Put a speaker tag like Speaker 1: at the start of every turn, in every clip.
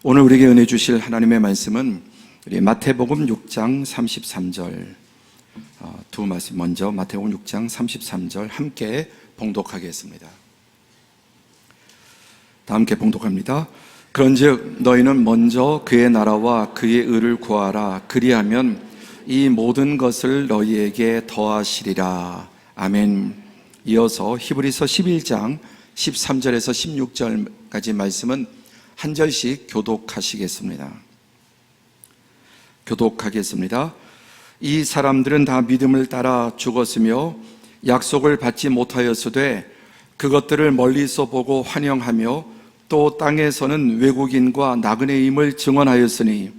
Speaker 1: 오늘 우리에게 은혜 주실 하나님의 말씀은 우리 마태복음 6장 33절 두 말씀, 먼저 마태복음 6장 33절 함께 봉독하겠습니다. 다 함께 봉독합니다. 그런즉 너희는 먼저 그의 나라와 그의 의를 구하라. 그리하면 이 모든 것을 너희에게 더하시리라. 아멘. 이어서 히브리서 11장 13절에서 16절까지 말씀은 한 절씩 교독하시겠습니다. 교독하겠습니다. 이 사람들은 다 믿음을 따라 죽었으며 약속을 받지 못하였으되 그것들을 멀리서 보고 환영하며 또 땅에서는 외국인과 나그네임을 증언하였으니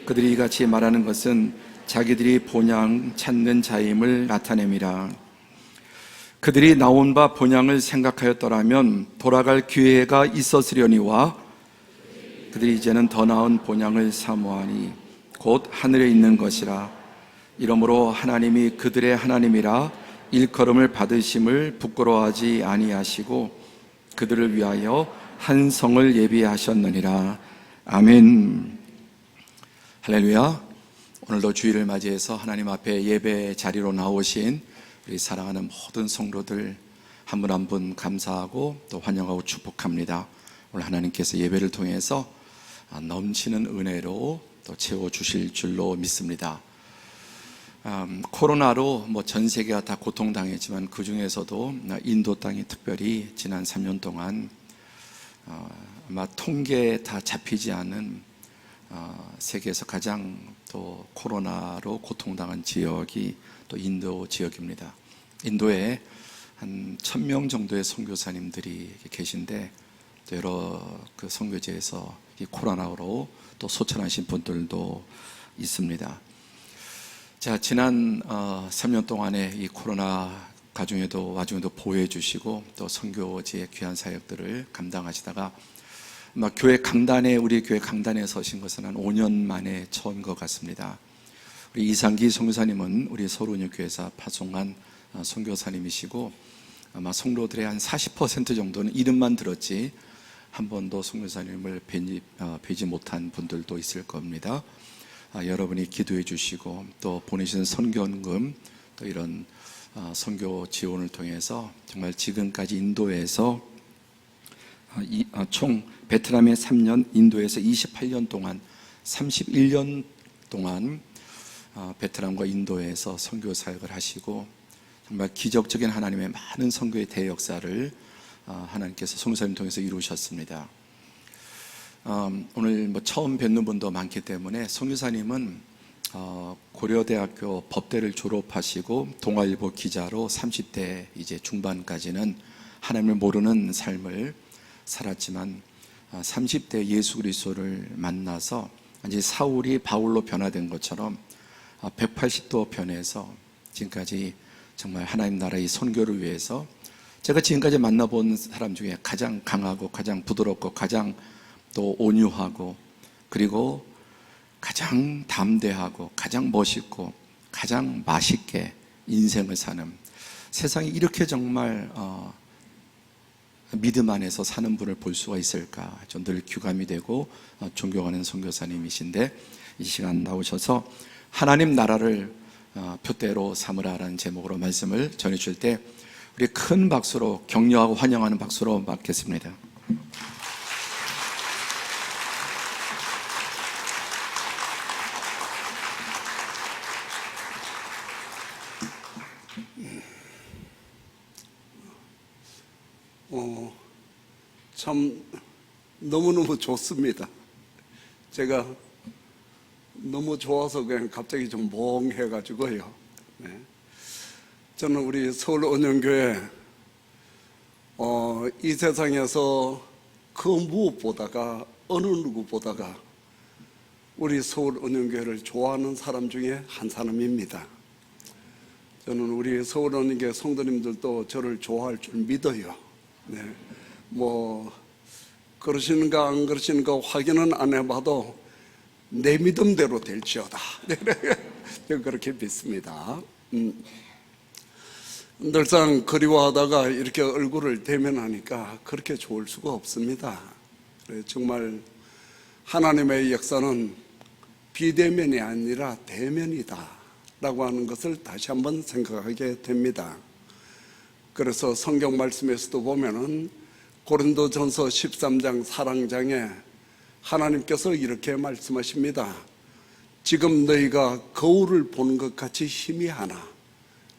Speaker 1: 그들이 이같이 말하는 것은 자기들이 본향 찾는 자임을 나타냄이라. 그들이 나온 바 본향을 생각하였더라면 돌아갈 기회가 있었으려니와 그들이 이제는 더 나은 본향을 사모하니 곧 하늘에 있는 것이라. 이러므로 하나님이 그들의 하나님이라 일컬음을 받으심을 부끄러워하지 아니하시고 그들을 위하여 한 성을 예비하셨느니라. 아멘. 할렐루야. 오늘도 주일을 맞이해서 하나님 앞에 예배 자리로 나오신 우리 사랑하는 모든 성도들 한 분 한 분 감사하고 또 환영하고 축복합니다. 오늘 하나님께서 예배를 통해서 넘치는 은혜로 또 채워주실 줄로 믿습니다. 코로나로 전 세계가 다 고통당했지만 그 중에서도 인도 땅이 특별히 지난 3년 동안 아마 통계에 다 잡히지 않은 세계에서 가장 또 코로나로 고통당한 지역이 또 인도 지역입니다. 인도에 한 1000명 정도의 선교사님들이 계신데 또 여러 그 선교지에서 이 코로나로 또 소천하신 분들도 있습니다. 자, 지난 3년 동안에 이 코로나 와중에도 보호해 주시고 또 선교지의 귀한 사역들을 감당하시다가 우리 교회 강단에 서신 것은 한 5년 만에 처음인 것 같습니다. 우리 이상기 선교사님은 우리 서울은육교회에서 파송한 선교사님이시고 아마 성도들의 한 40% 정도는 이름만 들었지 한 번도 선교사님을 뵈지 못한 분들도 있을 겁니다. 여러분이 기도해 주시고 또 보내신 선교헌금 또 이런 선교 지원을 통해서 정말 지금까지 인도에서 총 베트남에 3년, 인도에서 28년 동안 31년 동안 베트남과 인도에서 선교 사역을 하시고 정말 기적적인 하나님의 많은 선교의 대역사를 하나님께서 선교사님 통해서 이루셨습니다. 오늘 처음 뵙는 분도 많기 때문에 선교사님은 고려대학교 법대를 졸업하시고 동아일보 기자로 30대 이제 중반까지는 하나님을 모르는 삶을 살았지만 30대 예수 그리스도를 만나서 이제 사울이 바울로 변화된 것처럼 180도 변해서 지금까지 정말 하나님 나라의 선교를 위해서 제가 지금까지 만나본 사람 중에 가장 강하고 가장 부드럽고 가장 또 온유하고 그리고 가장 담대하고 가장 멋있고 가장 맛있게 인생을 사는, 세상에 이렇게 정말 믿음 안에서 사는 분을 볼 수가 있을까 좀 늘 귀감이 되고 존경하는 선교사님이신데 이 시간 나오셔서 하나님 나라를 표대로 삼으라라는 제목으로 말씀을 전해줄 때 우리 큰 박수로 격려하고 환영하는 박수로 맞겠습니다.
Speaker 2: 참 너무너무 좋습니다. 제가 너무 좋아서 그냥 갑자기 좀 멍해가지고요. 네. 저는 우리 서울은영교회 이 세상에서 그 무엇보다가 어느 누구보다가 우리 서울은영교회를 좋아하는 사람 중에 한 사람입니다. 저는 우리 서울은영교회 성도님들도 저를 좋아할 줄 믿어요. 네. 그러시는가 안 그러시는가 확인은 안 해봐도 내 믿음대로 될지어다. 저는 그렇게 믿습니다. 늘상 그리워하다가 이렇게 얼굴을 대면하니까 그렇게 좋을 수가 없습니다. 정말 하나님의 역사는 비대면이 아니라 대면이다 라고 하는 것을 다시 한번 생각하게 됩니다. 그래서 성경 말씀에서도 보면은 고린도전서 13장 사랑장에 하나님께서 이렇게 말씀하십니다. 지금 너희가 거울을 보는 것 같이 희미하나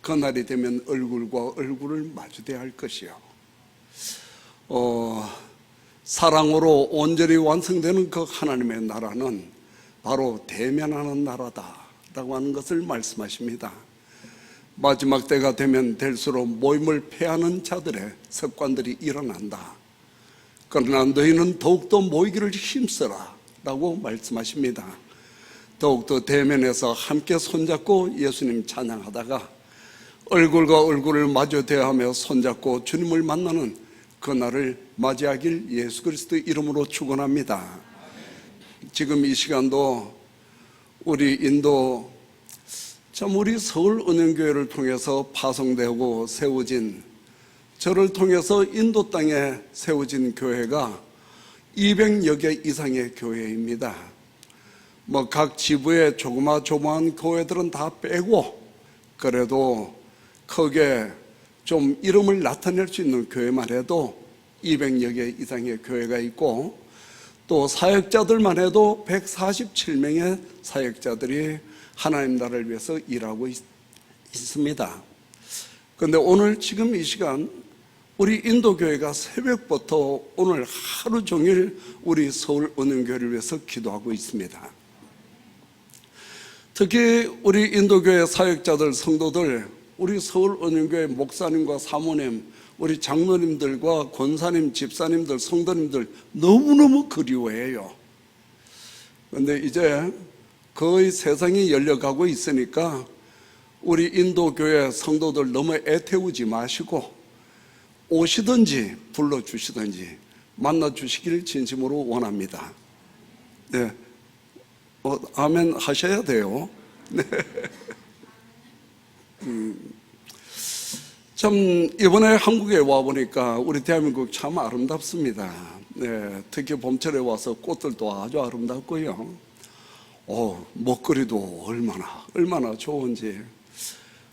Speaker 2: 그날이 되면 얼굴과 얼굴을 마주대야 할 것이요. 사랑으로 온전히 완성되는 그 하나님의 나라는 바로 대면하는 나라다라고 하는 것을 말씀하십니다. 마지막 때가 되면 될수록 모임을 패하는 자들의 습관들이 일어난다. 그러나 너희는 더욱더 모이기를 힘써라 라고 말씀하십니다. 더욱더 대면해서 함께 손잡고 예수님 찬양하다가 얼굴과 얼굴을 마주 대하며 손잡고 주님을 만나는 그날을 맞이하길 예수 그리스도의 이름으로 축원합니다. 지금 이 시간도 우리 인도 우리 서울은행교회를 통해서 파송되고 세워진, 저를 통해서 인도 땅에 세워진 교회가 200여 개 이상의 교회입니다. 각 지부의 조그마한 교회들은 다 빼고 그래도 크게 좀 이름을 나타낼 수 있는 교회만 해도 200여 개 이상의 교회가 있고, 또 사역자들만 해도 147명의 사역자들이 하나님 나라를 위해서 일하고 있습니다. 그런데 오늘 지금 이 시간 우리 인도교회가 새벽부터 오늘 하루 종일 우리 서울은행교회를 위해서 기도하고 있습니다. 특히 우리 인도교회 사역자들, 성도들, 우리 서울은행교회 목사님과 사모님, 우리 장로님들과 권사님, 집사님들, 성도님들 너무너무 그리워해요. 그런데 이제 거의 세상이 열려가고 있으니까 우리 인도교회 성도들 너무 애태우지 마시고 오시든지 불러주시든지 만나주시길 진심으로 원합니다. 네, 아멘 하셔야 돼요. 네. 참 이번에 한국에 와보니까 우리 대한민국 참 아름답습니다. 네, 특히 봄철에 와서 꽃들도 아주 아름답고요. 먹거리도 얼마나 좋은지.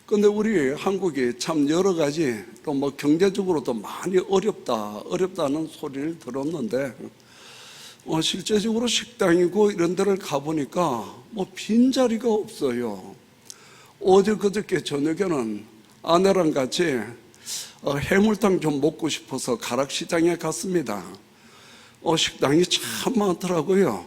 Speaker 2: 근데 우리 한국이 참 여러 가지 또 경제적으로도 많이 어렵다는 소리를 들었는데 실제적으로 식당이고 이런 데를 가보니까 빈자리가 없어요. 어제 그저께 저녁에는 아내랑 같이 해물탕 좀 먹고 싶어서 가락시장에 갔습니다. 식당이 참 많더라고요.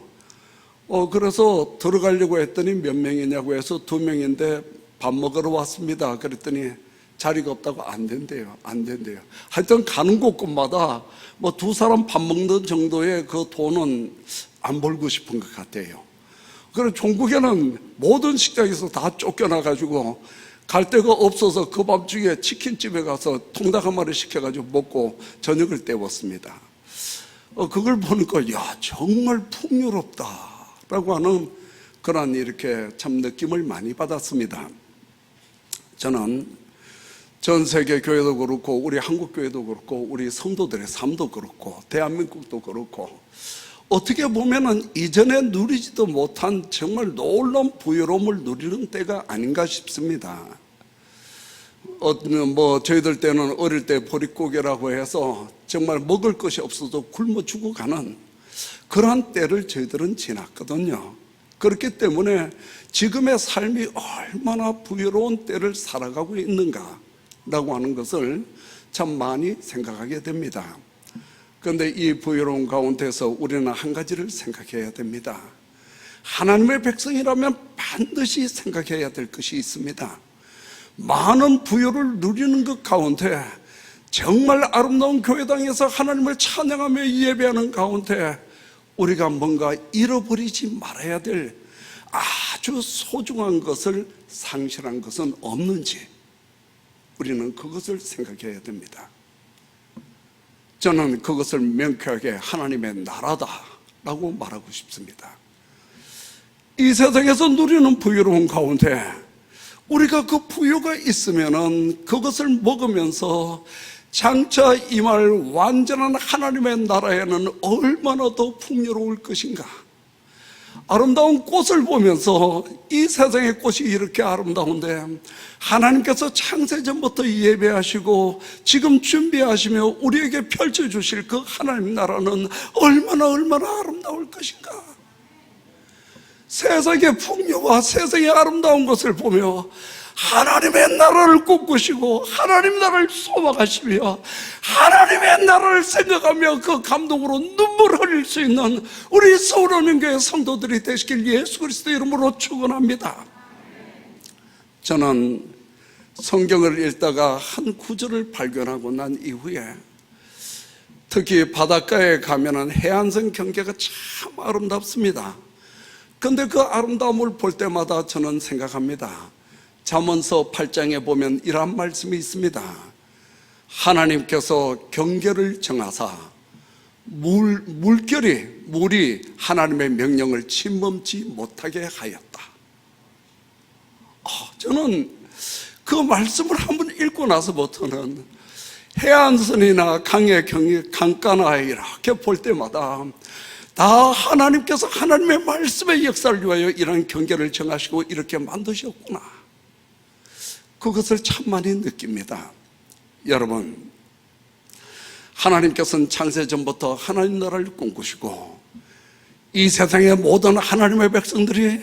Speaker 2: 그래서 들어가려고 했더니 몇 명이냐고 해서 2명인데 밥 먹으러 왔습니다. 그랬더니 자리가 없다고 안 된대요. 하여튼 가는 곳곳마다 2사람 밥 먹는 정도의 그 돈은 안 벌고 싶은 것 같아요. 그래서 종국에는 모든 식당에서 다 쫓겨나가지고 갈 데가 없어서 그 밤중에 치킨집에 가서 통닭 한 마리 시켜가지고 먹고 저녁을 때웠습니다. 그걸 보니까 정말 풍요롭다라고 하는 그런 이렇게 참 느낌을 많이 받았습니다. 저는 전 세계 교회도 그렇고 우리 한국 교회도 그렇고 우리 성도들의 삶도 그렇고 대한민국도 그렇고 어떻게 보면은 이전에 누리지도 못한 정말 놀라운 부유로움을 누리는 때가 아닌가 싶습니다. 저희들 때는 어릴 때 보릿고개라고 해서 정말 먹을 것이 없어서 굶어 죽어가는 그러한 때를 저희들은 지났거든요. 그렇기 때문에 지금의 삶이 얼마나 부유로운 때를 살아가고 있는가라고 하는 것을 참 많이 생각하게 됩니다. 그런데 이 부유로운 가운데서 우리는 한 가지를 생각해야 됩니다. 하나님의 백성이라면 반드시 생각해야 될 것이 있습니다. 많은 부유를 누리는 것 가운데 정말 아름다운 교회당에서 하나님을 찬양하며 예배하는 가운데 우리가 뭔가 잃어버리지 말아야 될 아주 소중한 것을 상실한 것은 없는지 우리는 그것을 생각해야 됩니다. 저는 그것을 명쾌하게 하나님의 나라다라고 말하고 싶습니다. 이 세상에서 누리는 부유로운 가운데 우리가 그 부유가 있으면은 그것을 먹으면서 장차 임할 완전한 하나님의 나라에는 얼마나 더 풍요로울 것인가 아름다운 꽃을 보면서 이 세상의 꽃이 이렇게 아름다운데 하나님께서 창세전부터 예배하시고 지금 준비하시며 우리에게 펼쳐주실 그 하나님 나라는 얼마나 아름다울 것인가. 세상의 풍요와 세상의 아름다운 것을 보며 하나님의 나라를 꿈꾸시고 하나님 나라를 소망하시며 하나님의 나라를 생각하며 그 감동으로 눈물을 흘릴 수 있는 우리 서울원형교회 성도들이 되시길 예수 그리스도 이름으로 축원합니다. 저는 성경을 읽다가 한 구절을 발견하고 난 이후에 특히 바닷가에 가면은 해안선 경계가 참 아름답습니다. 근데 그 아름다움을 볼 때마다 저는 생각합니다. 잠언서 8장에 보면 이러한 말씀이 있습니다. 하나님께서 경계를 정하사 물이 하나님의 명령을 침범치 못하게 하였다. 저는 그 말씀을 한번 읽고 나서부터는 해안선이나 강의 경계, 강가나 이렇게 볼 때마다 다 하나님께서 하나님의 말씀의 역사를 위하여 이런 경계를 정하시고 이렇게 만드셨구나. 그것을 참 많이 느낍니다. 여러분, 하나님께서는 창세전부터 하나님 나라를 꿈꾸시고 이 세상의 모든 하나님의 백성들이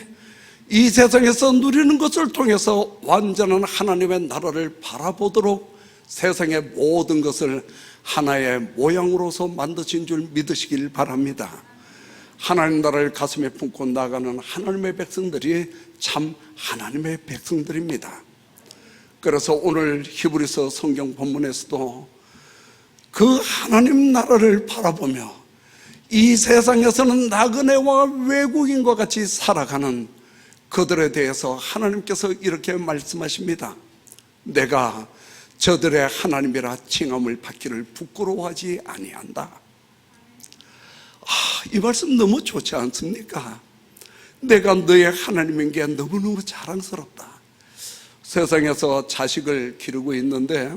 Speaker 2: 이 세상에서 누리는 것을 통해서 완전한 하나님의 나라를 바라보도록 세상의 모든 것을 하나의 모양으로서 만드신 줄 믿으시길 바랍니다. 하나님 나라를 가슴에 품고 나가는 하나님의 백성들이 참 하나님의 백성들입니다. 그래서 오늘 히브리서 성경 본문에서도 그 하나님 나라를 바라보며 이 세상에서는 나그네와 외국인과 같이 살아가는 그들에 대해서 하나님께서 이렇게 말씀하십니다. 내가 저들의 하나님이라 칭함을 받기를 부끄러워하지 아니한다. 이 말씀 너무 좋지 않습니까? 내가 너의 하나님인 게 너무너무 자랑스럽다. 세상에서 자식을 기르고 있는데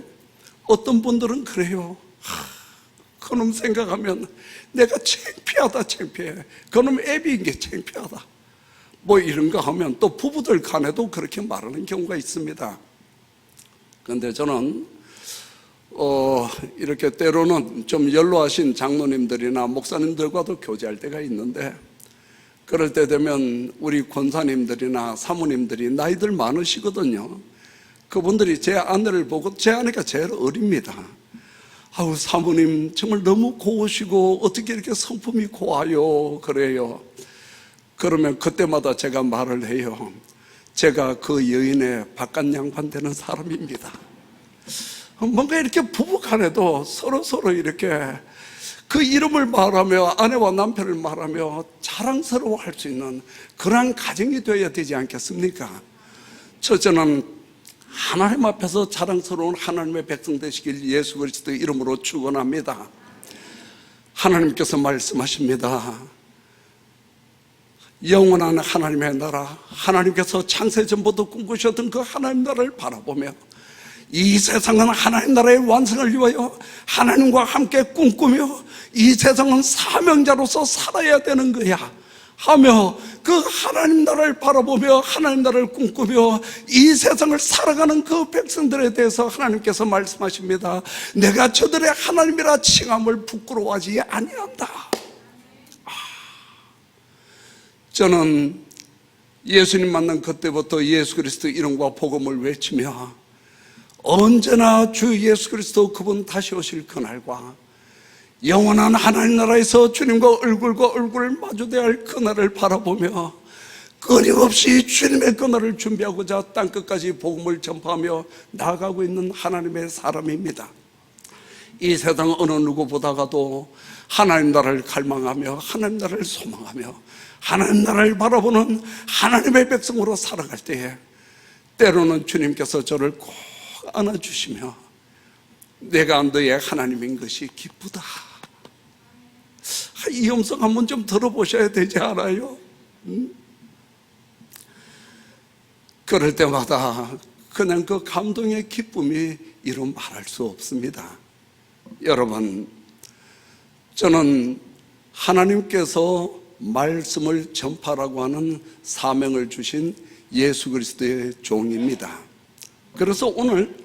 Speaker 2: 어떤 분들은 그래요. 그놈 생각하면 내가 창피해. 그놈 애비인 게 창피하다. 뭐 이런 거 하면 또 부부들 간에도 그렇게 말하는 경우가 있습니다. 그런데 저는 이렇게 때로는 좀 연로하신 장로님들이나 목사님들과도 교제할 때가 있는데 그럴 때 되면 우리 권사님들이나 사모님들이 나이들 많으시거든요. 그분들이 제 아내를 보고, 제 아내가 제일 어립니다. 아우, 사모님 정말 너무 고우시고 어떻게 이렇게 성품이 고와요 그래요. 그러면 그때마다 제가 말을 해요. 제가 그 여인의 바깥 양반 되는 사람입니다. 뭔가 이렇게 부부간에도 서로 이렇게 그 이름을 말하며 아내와 남편을 말하며 자랑스러워할 수 있는 그러한 가정이 되어야 되지 않겠습니까? 첫째는 하나님 앞에서 자랑스러운 하나님의 백성 되시길 예수 그리스도 이름으로 축원합니다. 하나님께서 말씀하십니다. 영원한 하나님의 나라, 하나님께서 창세전부터 꿈꾸셨던 그 하나님 나라를 바라보며 이 세상은 하나님 나라의 완성을 위하여 하나님과 함께 꿈꾸며 이 세상은 사명자로서 살아야 되는 거야 하며 그 하나님 나라를 바라보며 하나님 나라를 꿈꾸며 이 세상을 살아가는 그 백성들에 대해서 하나님께서 말씀하십니다. 내가 저들의 하나님이라 칭함을 부끄러워하지 아니한다. 저는 예수님 만난 그때부터 예수 그리스도 이름과 복음을 외치며 언제나 주 예수 그리스도 그분 다시 오실 그날과 영원한 하나님 나라에서 주님과 얼굴과 얼굴을 마주대야 할 그날을 바라보며 끊임없이 주님의 그날을 준비하고자 땅끝까지 복음을 전파하며 나아가고 있는 하나님의 사람입니다. 이 세상 어느 누구보다가도 하나님 나라를 갈망하며 하나님 나라를 소망하며 하나님 나라를 바라보는 하나님의 백성으로 살아갈 때에 때로는 주님께서 저를 꼭 안아주시며 내가 너의 하나님인 것이 기쁘다. 이 음성 한번 좀 들어보셔야 되지 않아요? 그럴 때마다 그냥 그 감동의 기쁨이 이루 말할 수 없습니다. 여러분, 저는 하나님께서 말씀을 전파라고 하는 사명을 주신 예수 그리스도의 종입니다. 그래서 오늘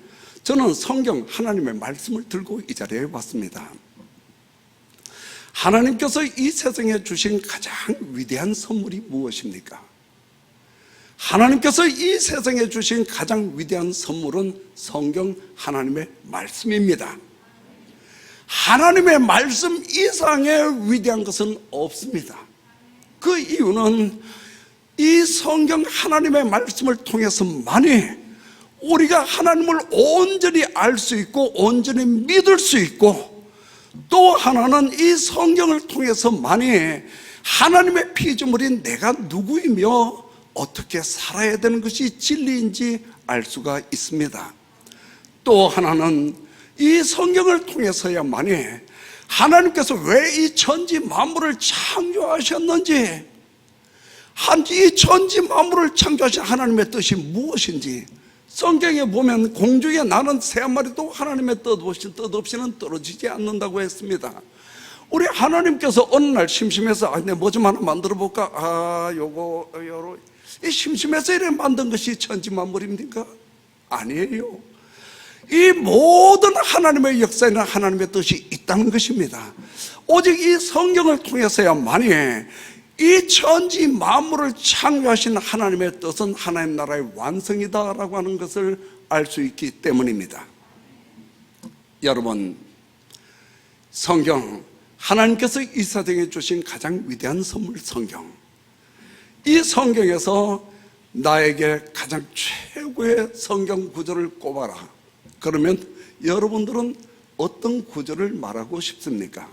Speaker 2: 저는 성경 하나님의 말씀을 들고 이 자리에 왔습니다. 하나님께서 이 세상에 주신 가장 위대한 선물이 무엇입니까? 하나님께서 이 세상에 주신 가장 위대한 선물은 성경 하나님의 말씀입니다. 하나님의 말씀 이상의 위대한 것은 없습니다. 그 이유는 이 성경 하나님의 말씀을 통해서만이 우리가 하나님을 온전히 알 수 있고 온전히 믿을 수 있고, 또 하나는 이 성경을 통해서만이 하나님의 피조물인 내가 누구이며 어떻게 살아야 되는 것이 진리인지 알 수가 있습니다. 또 하나는 이 성경을 통해서야만이 하나님께서 왜 이 천지 만물을 창조하셨는지, 이 천지 만물을 창조하신 하나님의 뜻이 무엇인지, 성경에 보면 공중에 나는 새 한 마리도 하나님의 뜻 없이는 떨어지지 않는다고 했습니다. 우리 하나님께서 어느 날 심심해서 내가 뭐 좀 하나 만들어 볼까? 요거 이 심심해서 이래 만든 것이 천지 만물입니까? 아니에요. 이 모든 하나님의 역사에는 하나님의 뜻이 있다는 것입니다. 오직 이 성경을 통해서야만이 이 천지 만물을 창조하신 하나님의 뜻은 하나님 나라의 완성이다라고 하는 것을 알 수 있기 때문입니다. 여러분, 성경, 하나님께서 이 세상에 주신 가장 위대한 선물 성경, 이 성경에서 나에게 가장 최고의 성경 구절을 꼽아라. 그러면 여러분들은 어떤 구절을 말하고 싶습니까?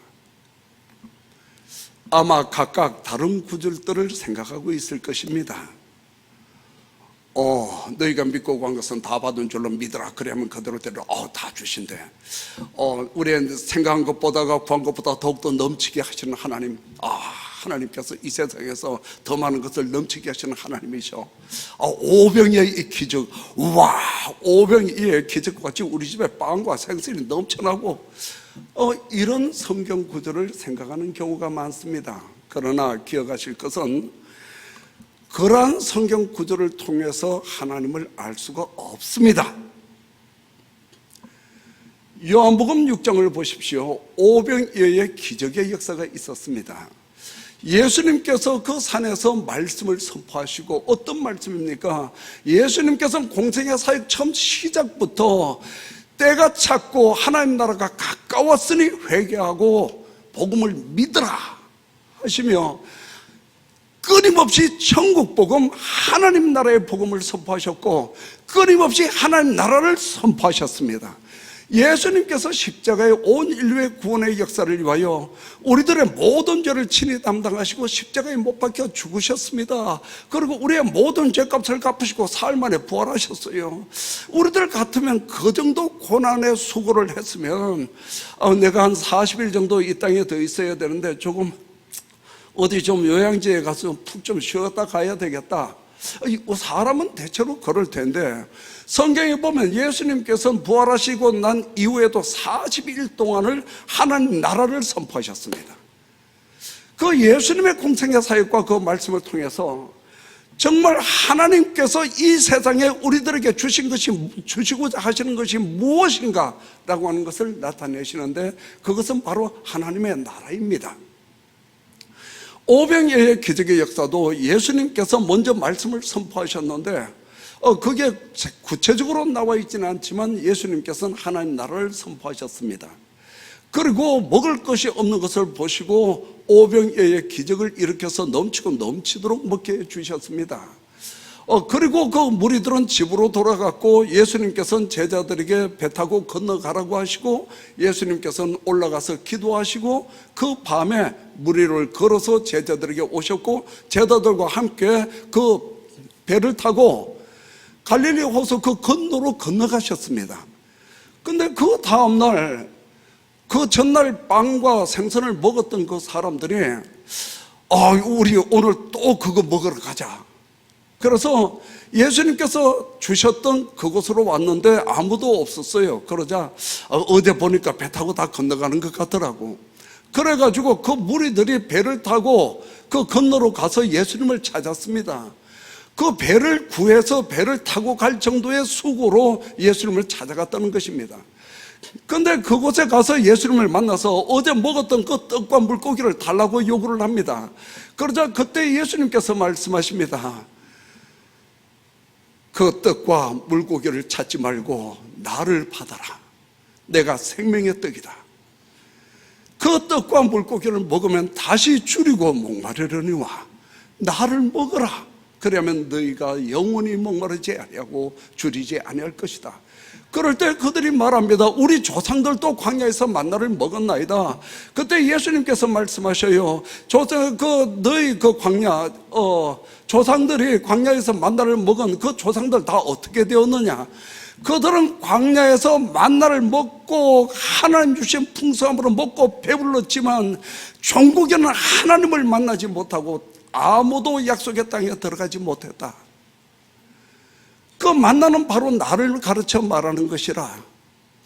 Speaker 2: 아마 각각 다른 구절들을 생각하고 있을 것입니다. 너희가 믿고 간 것은 다 받은 줄로 믿으라. 그러면 그대로 다 주신대. 우리 생각한 것보다가 구한 것보다 더욱더 넘치게 하시는 하나님. 하나님께서 이 세상에서 더 많은 것을 넘치게 하시는 하나님이셔. 오병이의 이 기적, 오병이의 기적과 같이 우리 집에 빵과 생선이 넘쳐나고, 이런 성경 구절을 생각하는 경우가 많습니다. 그러나 기억하실 것은 그러한 성경 구절을 통해서 하나님을 알 수가 없습니다. 요한복음 6장을 보십시오. 오병이어의 기적의 역사가 있었습니다. 예수님께서 그 산에서 말씀을 선포하시고, 어떤 말씀입니까? 예수님께서는 공생의 사역 처음 시작부터 때가 찼고 하나님 나라가 가까웠으니 회개하고 복음을 믿으라 하시며, 끊임없이 천국 복음, 하나님 나라의 복음을 선포하셨고, 끊임없이 하나님 나라를 선포하셨습니다. 예수님께서 십자가의 온 인류의 구원의 역사를 위하여 우리들의 모든 죄를 친히 담당하시고 십자가에 못 박혀 죽으셨습니다. 그리고 우리의 모든 죄값을 갚으시고 사흘 만에 부활하셨어요. 우리들 같으면 그 정도 고난의 수고를 했으면 내가 한 40일 정도 이 땅에 더 있어야 되는데 조금 어디 좀 요양지에 가서 푹 좀 쉬었다 가야 되겠다. 사람은 대체로 그럴 텐데, 성경에 보면 예수님께서는 부활하시고 난 이후에도 40일 동안을 하나님 나라를 선포하셨습니다. 그 예수님의 공생의 사역과 그 말씀을 통해서 정말 하나님께서 이 세상에 우리들에게 주시고자 하시는 것이 무엇인가 라고 하는 것을 나타내시는데, 그것은 바로 하나님의 나라입니다. 오병이어의 기적의 역사도 예수님께서 먼저 말씀을 선포하셨는데, 그게 구체적으로 나와 있지는 않지만 예수님께서는 하나님 나라를 선포하셨습니다. 그리고 먹을 것이 없는 것을 보시고 오병이어의 기적을 일으켜서 넘치고 넘치도록 먹게 해주셨습니다. 그리고 그 무리들은 집으로 돌아갔고, 예수님께서는 제자들에게 배 타고 건너가라고 하시고, 예수님께서는 올라가서 기도하시고, 그 밤에 무리를 걸어서 제자들에게 오셨고, 제자들과 함께 그 배를 타고 갈릴리 호수 그 건너로 건너가셨습니다. 근데 그 다음날, 그 전날 빵과 생선을 먹었던 그 사람들이 우리 오늘 또 그거 먹으러 가자. 그래서 예수님께서 주셨던 그곳으로 왔는데 아무도 없었어요. 그러자 어제 보니까 배 타고 다 건너가는 것 같더라고. 그래가지고 그 무리들이 배를 타고 그 건너로 가서 예수님을 찾았습니다. 그 배를 구해서 배를 타고 갈 정도의 수고로 예수님을 찾아갔다는 것입니다. 그런데 그곳에 가서 예수님을 만나서 어제 먹었던 그 떡과 물고기를 달라고 요구를 합니다. 그러자 그때 예수님께서 말씀하십니다. 그 떡과 물고기를 찾지 말고 나를 받아라. 내가 생명의 떡이다. 그 떡과 물고기를 먹으면 다시 줄이고 목마르려니와 나를 먹어라. 그러면 너희가 영원히 목마르지 아니하고 줄이지 아니할 것이다. 그럴 때 그들이 말합니다. 우리 조상들도 광야에서 만나를 먹었나이다. 그때 예수님께서 말씀하셔요. 너희 그 광야 조상들이 광야에서 만나를 먹은 그 조상들 다 어떻게 되었느냐? 그들은 광야에서 만나를 먹고 하나님 주신 풍성함으로 먹고 배불렀지만 종국에는 하나님을 만나지 못하고 아무도 약속의 땅에 들어가지 못했다. 그 만나는 바로 나를 가르쳐 말하는 것이라.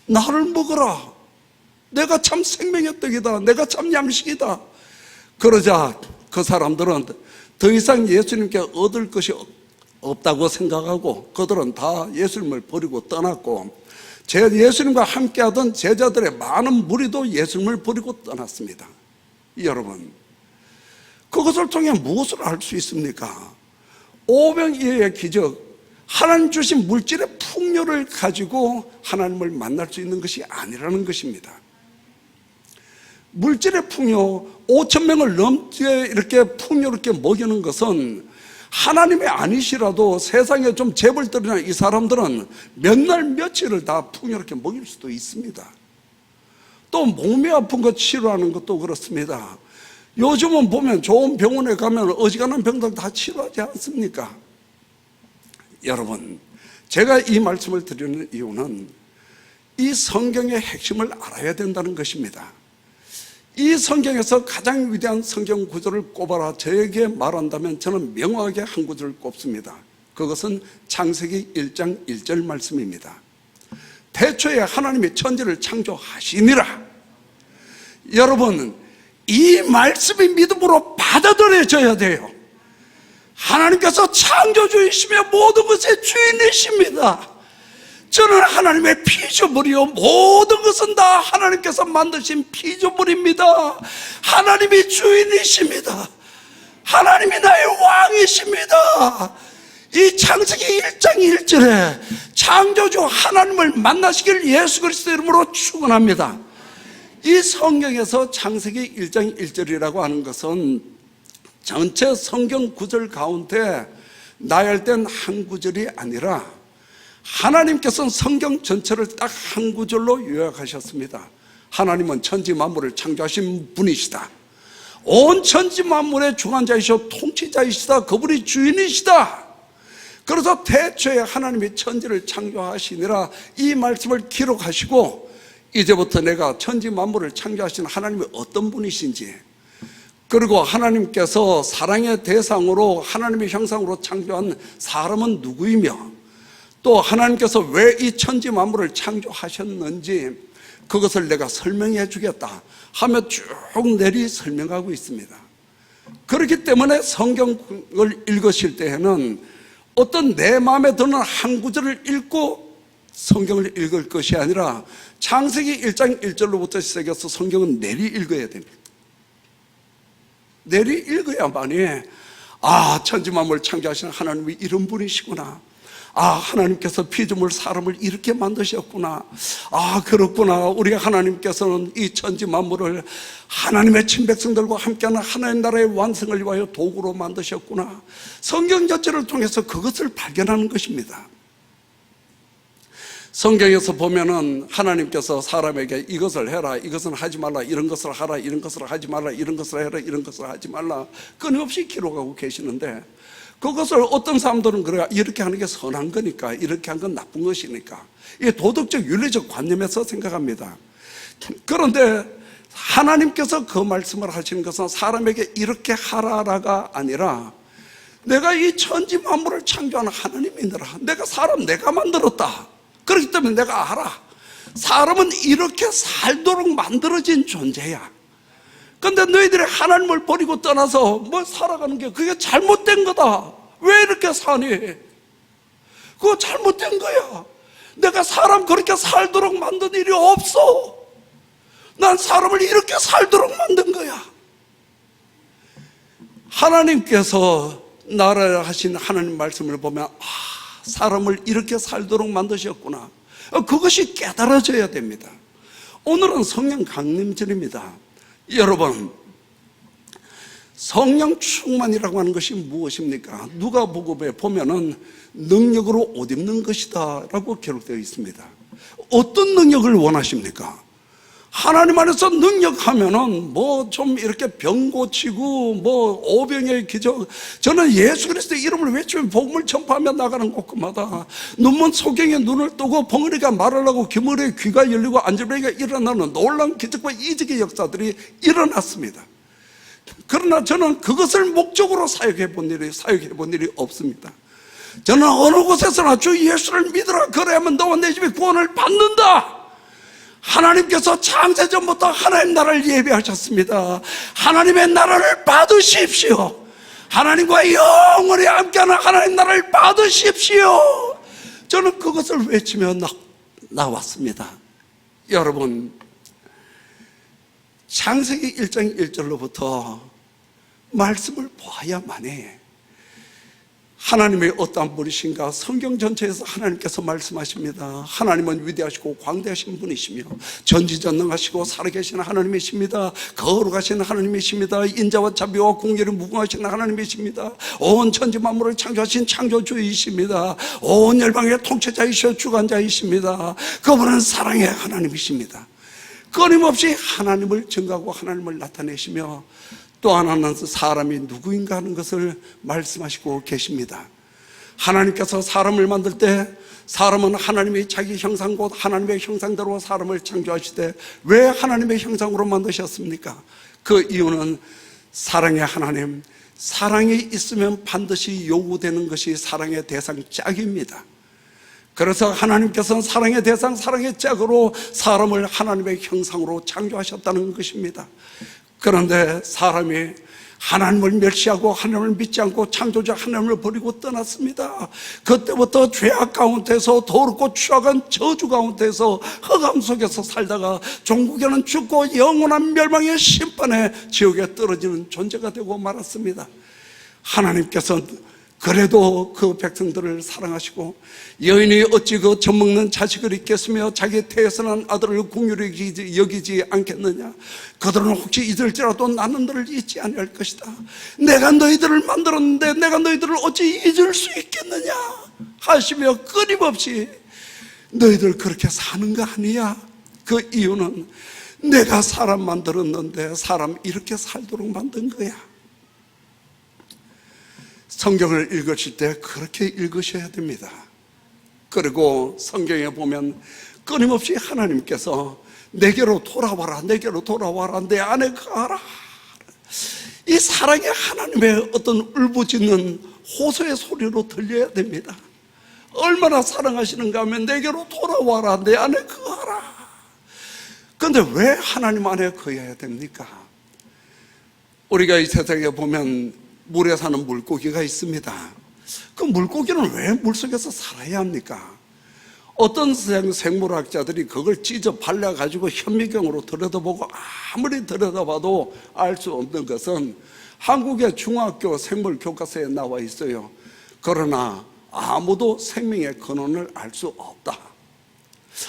Speaker 2: 나를 먹어라. 내가 참 생명의 떡이다. 내가 참 양식이다. 그러자 그 사람들은 더 이상 예수님께 얻을 것이 없다고 생각하고 그들은 다 예수님을 버리고 떠났고 예수님과 함께하던 제자들의 많은 무리도 예수님을 버리고 떠났습니다. 여러분, 그것을 통해 무엇을 알 수 있습니까? 오병이어의 기적, 하나님 주신 물질의 풍요를 가지고 하나님을 만날 수 있는 것이 아니라는 것입니다. 물질의 풍요, 5,000명을 넘게 이렇게 풍요롭게 먹이는 것은 하나님이 아니시라도 세상에 좀 재벌들이나 이 사람들은 몇 날 며칠을 다 풍요롭게 먹일 수도 있습니다. 또 몸이 아픈 것 치료하는 것도 그렇습니다. 요즘은 보면 좋은 병원에 가면 어지간한 병들 다 치료하지 않습니까? 여러분, 제가 이 말씀을 드리는 이유는 이 성경의 핵심을 알아야 된다는 것입니다. 이 성경에서 가장 위대한 성경 구절을 꼽아라 저에게 말한다면 저는 명확하게 한 구절을 꼽습니다. 그것은 창세기 1장 1절 말씀입니다. 태초에 하나님이 천지를 창조하시니라. 여러분, 이 말씀이 믿음으로 받아들여져야 돼요. 하나님께서 창조주이시며 모든 것의 주인이십니다. 저는 하나님의 피조물이요 모든 것은 다 하나님께서 만드신 피조물입니다. 하나님이 주인이십니다. 하나님이 나의 왕이십니다. 이 창세기 1장 1절에 창조주 하나님을 만나시길 예수 그리스도 이름으로 축원합니다. 이 성경에서 창세기 1장 1절이라고 하는 것은 전체 성경 구절 가운데 나열된 한 구절이 아니라 하나님께서는 성경 전체를 딱 한 구절로 요약하셨습니다. 하나님은 천지 만물을 창조하신 분이시다. 온 천지 만물의 주관자이시오 통치자이시다. 그분이 주인이시다. 그래서 태초에 하나님이 천지를 창조하시니라 이 말씀을 기록하시고 이제부터 내가 천지 만물을 창조하신 하나님이 어떤 분이신지, 그리고 하나님께서 사랑의 대상으로 하나님의 형상으로 창조한 사람은 누구이며 또 하나님께서 왜 이 천지 만물을 창조하셨는지 그것을 내가 설명해 주겠다 하며 쭉 내리 설명하고 있습니다. 그렇기 때문에 성경을 읽으실 때에는 어떤 내 마음에 드는 한 구절을 읽고 성경을 읽을 것이 아니라 창세기 1장 1절로부터 시작해서 성경은 내리 읽어야 됩니다. 내리 읽어야만이 천지 만물을 창조하신 하나님이 이런 분이시구나. 하나님께서 피조물 사람을 이렇게 만드셨구나. 그렇구나. 우리 하나님께서는 이 천지 만물을 하나님의 친백성들과 함께하는 하나님 나라의 완성을 위하여 도구로 만드셨구나. 성경 전체를 통해서 그것을 발견하는 것입니다. 성경에서 보면은 하나님께서 사람에게 이것을 해라, 이것은 하지 말라, 이런 것을 하라, 이런 것을 하지 말라, 이런 것을 해라, 이런 것을 하지 말라 끊임없이 기록하고 계시는데 그것을 어떤 사람들은 그래요. 이렇게 하는 게 선한 거니까, 이렇게 한 건 나쁜 것이니까. 이게 도덕적 윤리적 관념에서 생각합니다. 그런데 하나님께서 그 말씀을 하시는 것은 사람에게 이렇게 하라가 아니라 내가 이 천지 만물을 창조하는 하나님이니라. 내가 만들었다. 그렇기 때문에 내가 알아. 사람은 이렇게 살도록 만들어진 존재야. 근데 너희들이 하나님을 버리고 떠나서 뭐 살아가는 게 그게 잘못된 거다. 왜 이렇게 사니? 그거 잘못된 거야. 내가 사람 그렇게 살도록 만든 일이 없어. 난 사람을 이렇게 살도록 만든 거야. 하나님께서 나라 하신 하나님 말씀을 보면 사람을 이렇게 살도록 만드셨구나. 그것이 깨달아져야 됩니다. 오늘은 성령 강림절입니다. 여러분, 성령 충만이라고 하는 것이 무엇입니까? 누가복음에 보면은 능력으로 옷 입는 것이다 라고 기록되어 있습니다. 어떤 능력을 원하십니까? 하나님 안에서 능력하면은 뭐 좀 이렇게 병 고치고 뭐 오병의 기적, 저는 예수 그리스도의 이름을 외치면 복음을 전파하며 나가는 곳마다 눈먼 소경의 눈을 뜨고 벙어리가 말을 하고 귀머리의 귀가 열리고 안절부리가 일어나는 놀라운 기적과 이적의 역사들이 일어났습니다. 그러나 저는 그것을 목적으로 사역해 본 일이 없습니다. 저는 어느 곳에서나 주 예수를 믿으라, 그래야만 너와 내 집이 구원을 받는다. 하나님께서 창세전부터 하나님 나라를 예비하셨습니다. 하나님의 나라를 받으십시오. 하나님과 영원히 함께하는 하나님 나라를 받으십시오. 저는 그것을 외치며 나왔습니다. 여러분, 창세기 1장 1절로부터 말씀을 봐야만이 하나님의 어떠한 분이신가 성경 전체에서 하나님께서 말씀하십니다. 하나님은 위대하시고 광대하신 분이시며 전지전능하시고 살아계신 하나님이십니다. 거룩하신 하나님이십니다. 인자와 자비와 공의를 무궁하신 하나님이십니다. 온 천지 만물을 창조하신 창조주이십니다. 온 열방의 통치자이시오 주관자이십니다. 그분은 사랑의 하나님이십니다. 끊임없이 하나님을 증거하고 하나님을 나타내시며 또 하나는 사람이 누구인가 하는 것을 말씀하시고 계십니다. 하나님께서 사람을 만들 때 사람은 하나님의 자기 형상 곧 하나님의 형상대로 사람을 창조하시되 왜 하나님의 형상으로 만드셨습니까? 그 이유는 사랑의 하나님, 사랑이 있으면 반드시 요구되는 것이 사랑의 대상 짝입니다. 그래서 하나님께서는 사랑의 대상, 사랑의 짝으로 사람을 하나님의 형상으로 창조하셨다는 것입니다. 그런데 사람이 하나님을 멸시하고 하나님을 믿지 않고 창조자 하나님을 버리고 떠났습니다. 그때부터 죄악 가운데서 더럽고 추악한 저주 가운데서 흑암 속에서 살다가 종국에는 죽고 영원한 멸망의 심판에 지옥에 떨어지는 존재가 되고 말았습니다. 하나님께서 그래도 그 백성들을 사랑하시고 여인이 어찌 그 젖먹는 자식을 잊겠으며 자기 태어난 아들을 긍휼히 여기지 않겠느냐. 그들은 혹시 잊을지라도 나는 너를 잊지 아니할 것이다. 내가 너희들을 만들었는데 내가 너희들을 어찌 잊을 수 있겠느냐 하시며 끊임없이 너희들 그렇게 사는 거 아니야. 그 이유는 내가 사람 만들었는데 사람 이렇게 살도록 만든 거야. 성경을 읽으실 때 그렇게 읽으셔야 됩니다. 그리고 성경에 보면 끊임없이 하나님께서 내게로 돌아와라, 내게로 돌아와라, 내 안에 가라. 이 사랑의 하나님의 어떤 울부짖는 호소의 소리로 들려야 됩니다. 얼마나 사랑하시는가 하면 내게로 돌아와라, 내 안에 거하라. 그런데 왜 하나님 안에 거해야 됩니까? 우리가 이 세상에 보면 물에 사는 물고기가 있습니다. 그 물고기는 왜 물속에서 살아야 합니까? 어떤 생물학자들이 그걸 찢어 발라가지고 현미경으로 들여다보고 아무리 들여다봐도 알 수 없는 것은 한국의 중학교 생물 교과서에 나와 있어요. 그러나 아무도 생명의 근원을 알 수 없다.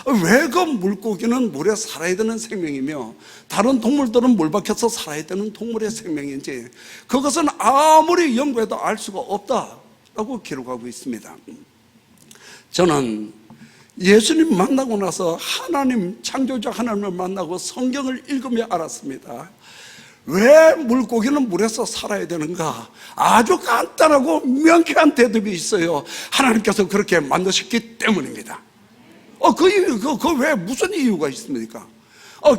Speaker 2: 왜 그 물고기는 물에 살아야 되는 생명이며 다른 동물들은 물 밖에서 살아야 되는 동물의 생명인지 그것은 아무리 연구해도 알 수가 없다라고 기록하고 있습니다. 저는 예수님 만나고 나서 하나님, 창조자 하나님을 만나고 성경을 읽으며 알았습니다. 왜 물고기는 물에서 살아야 되는가? 아주 간단하고 명쾌한 대답이 있어요. 하나님께서 그렇게 만드셨기 때문입니다. 왜 무슨 이유가 있습니까?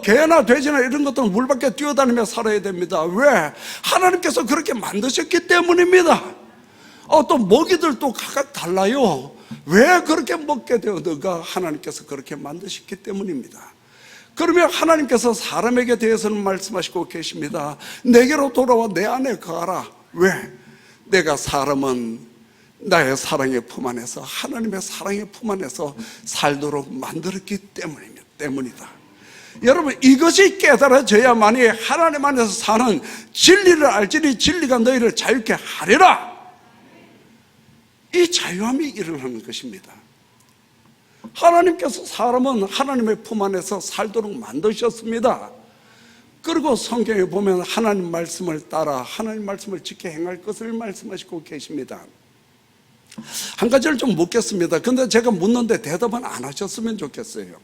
Speaker 2: 개나 돼지나 이런 것들은 물 밖에 뛰어다니며 살아야 됩니다. 왜? 하나님께서 그렇게 만드셨기 때문입니다. 또 먹이들도 각각 달라요. 왜 그렇게 먹게 되었는가? 하나님께서 그렇게 만드셨기 때문입니다. 그러면 하나님께서 사람에게 대해서는 말씀하시고 계십니다. 내게로 돌아와 내 안에 거하라. 왜? 내가 사람은 나의 사랑의 품 안에서, 하나님의 사랑의 품 안에서 살도록 만들었기 때문이다. 여러분, 이것이 깨달아져야만이 하나님 안에서 사는 진리를 알지니 진리가 너희를 자유케 하리라. 이 자유함이 일어나는 것입니다. 하나님께서 사람은 하나님의 품 안에서 살도록 만드셨습니다. 그리고 성경에 보면 하나님 말씀을 따라 하나님 말씀을 지켜 행할 것을 말씀하시고 계십니다. 한 가지를 좀 묻겠습니다. 근데 제가 묻는데 대답은 안 하셨으면 좋겠어요.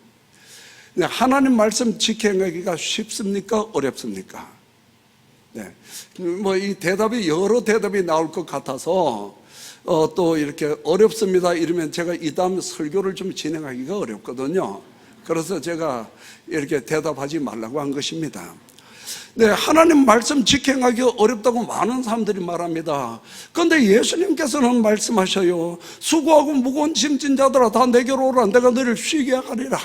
Speaker 2: 하나님 말씀 지켜 행하기가 쉽습니까? 어렵습니까? 네. 뭐 이 대답이 여러 대답이 나올 것 같아서 또 이렇게 어렵습니다 이러면 제가 이 다음 설교를 좀 진행하기가 어렵거든요. 그래서 제가 이렇게 대답하지 말라고 한 것입니다. 네, 하나님 말씀 지켜행하기 어렵다고 많은 사람들이 말합니다. 그런데 예수님께서는 말씀하셔요. 수고하고 무거운 짐진 자들아 다 내게로 오라. 내가 너희를 쉬게 하리라.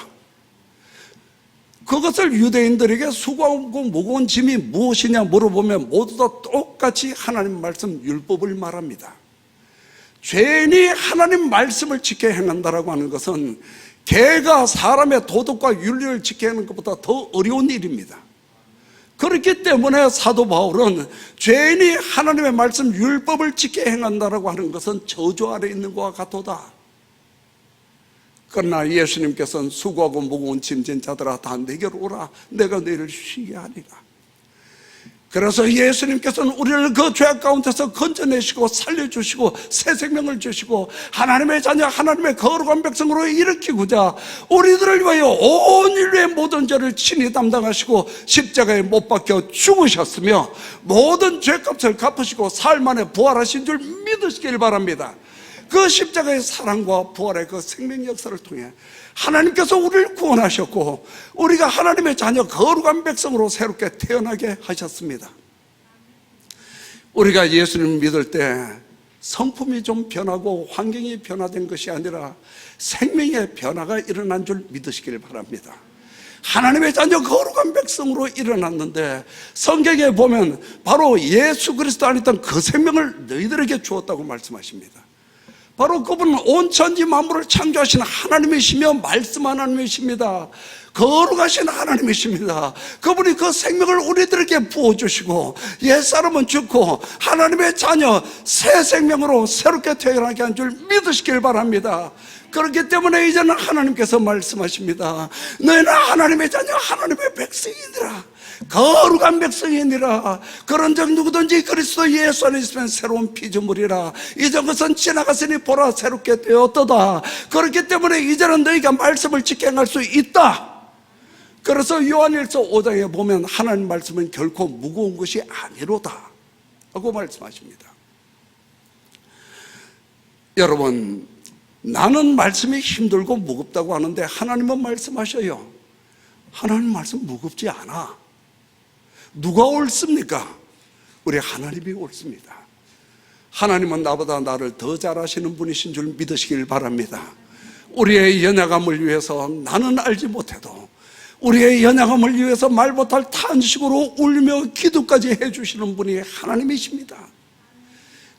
Speaker 2: 그것을 유대인들에게 수고하고 무거운 짐이 무엇이냐 물어보면 모두 다 똑같이 하나님 말씀 율법을 말합니다. 죄인이 하나님 말씀을 지켜 행한다라고 하는 것은 개가 사람의 도덕과 윤리를 지켜 행하는 것보다 더 어려운 일입니다. 그렇기 때문에 사도 바울은 죄인이 하나님의 말씀 율법을 지켜 행한다라고 하는 것은 저주 아래 있는 것과 같도다. 그러나 예수님께서는 수고하고 무거운 짐진 자들아 다 내게로 오라. 내가 너희를 쉬게 하리라. 그래서 예수님께서는 우리를 그 죄악 가운데서 건져내시고 살려주시고 새 생명을 주시고 하나님의 자녀, 하나님의 거룩한 백성으로 일으키고자 우리들을 위하여 온 인류의 모든 죄를 친히 담당하시고 십자가에 못 박혀 죽으셨으며 모든 죄값을 갚으시고 사흘 만에 부활하신 줄 믿으시길 바랍니다. 그 십자가의 사랑과 부활의 그 생명 역사를 통해 하나님께서 우리를 구원하셨고 우리가 하나님의 자녀 거룩한 백성으로 새롭게 태어나게 하셨습니다. 우리가 예수님을 믿을 때 성품이 좀 변하고 환경이 변화된 것이 아니라 생명의 변화가 일어난 줄 믿으시길 바랍니다. 하나님의 자녀 거룩한 백성으로 일어났는데 성경에 보면 바로 예수 그리스도 안에 있던 그 생명을 너희들에게 주었다고 말씀하십니다. 바로 그분은 온 천지 만물을 창조하신 하나님이시며 말씀 하나님이십니다. 거룩하신 하나님이십니다. 그분이 그 생명을 우리들에게 부어주시고 옛사람은 죽고 하나님의 자녀 새 생명으로 새롭게 태어나게 한 줄 믿으시길 바랍니다. 그렇기 때문에 이제는 하나님께서 말씀하십니다. 너희는 하나님의 자녀 하나님의 백성이니라. 거룩한 백성이니라. 그런즉 누구든지 그리스도 예수 안에 있으면 새로운 피조물이라. 이전 것은 지나갔으니 보라 새롭게 되었도다. 그렇기 때문에 이제는 너희가 말씀을 지켜 행할 수 있다. 그래서 요한일서 5장에 보면 하나님 말씀은 결코 무거운 것이 아니로다 하고 말씀하십니다. 여러분, 나는 말씀이 힘들고 무겁다고 하는데 하나님은 말씀하셔요. 하나님 말씀 무겁지 않아. 누가 옳습니까? 우리 하나님이 옳습니다. 하나님은 나보다 나를 더 잘 아시는 분이신 줄 믿으시길 바랍니다. 우리의 연약함을 위해서 나는 알지 못해도 우리의 연약함을 위해서 말 못할 탄식으로 울며 기도까지 해주시는 분이 하나님이십니다.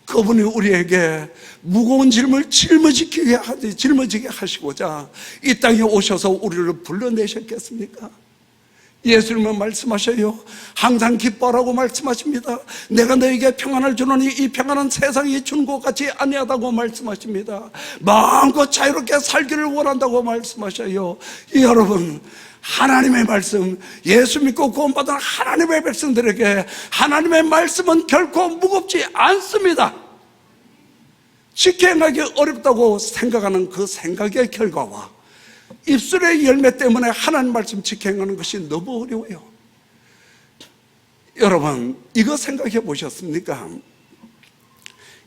Speaker 2: 그분이 우리에게 무거운 짐을 짊어지게 하시고자 이 땅에 오셔서 우리를 불러내셨겠습니까? 예수님은 말씀하셔요. 항상 기뻐하라고 말씀하십니다. 내가 너에게 평안을 주노니 이 평안은 세상이 준 것 같이 아니하다고 말씀하십니다. 마음껏 자유롭게 살기를 원한다고 말씀하셔요. 여러분, 하나님의 말씀, 예수 믿고 구원받은 하나님의 백성들에게 하나님의 말씀은 결코 무겁지 않습니다. 지켜 행하기 어렵다고 생각하는 그 생각의 결과와 입술의 열매 때문에 하나님 말씀 지켜 행하는 것이 너무 어려워요. 여러분, 이거 생각해 보셨습니까?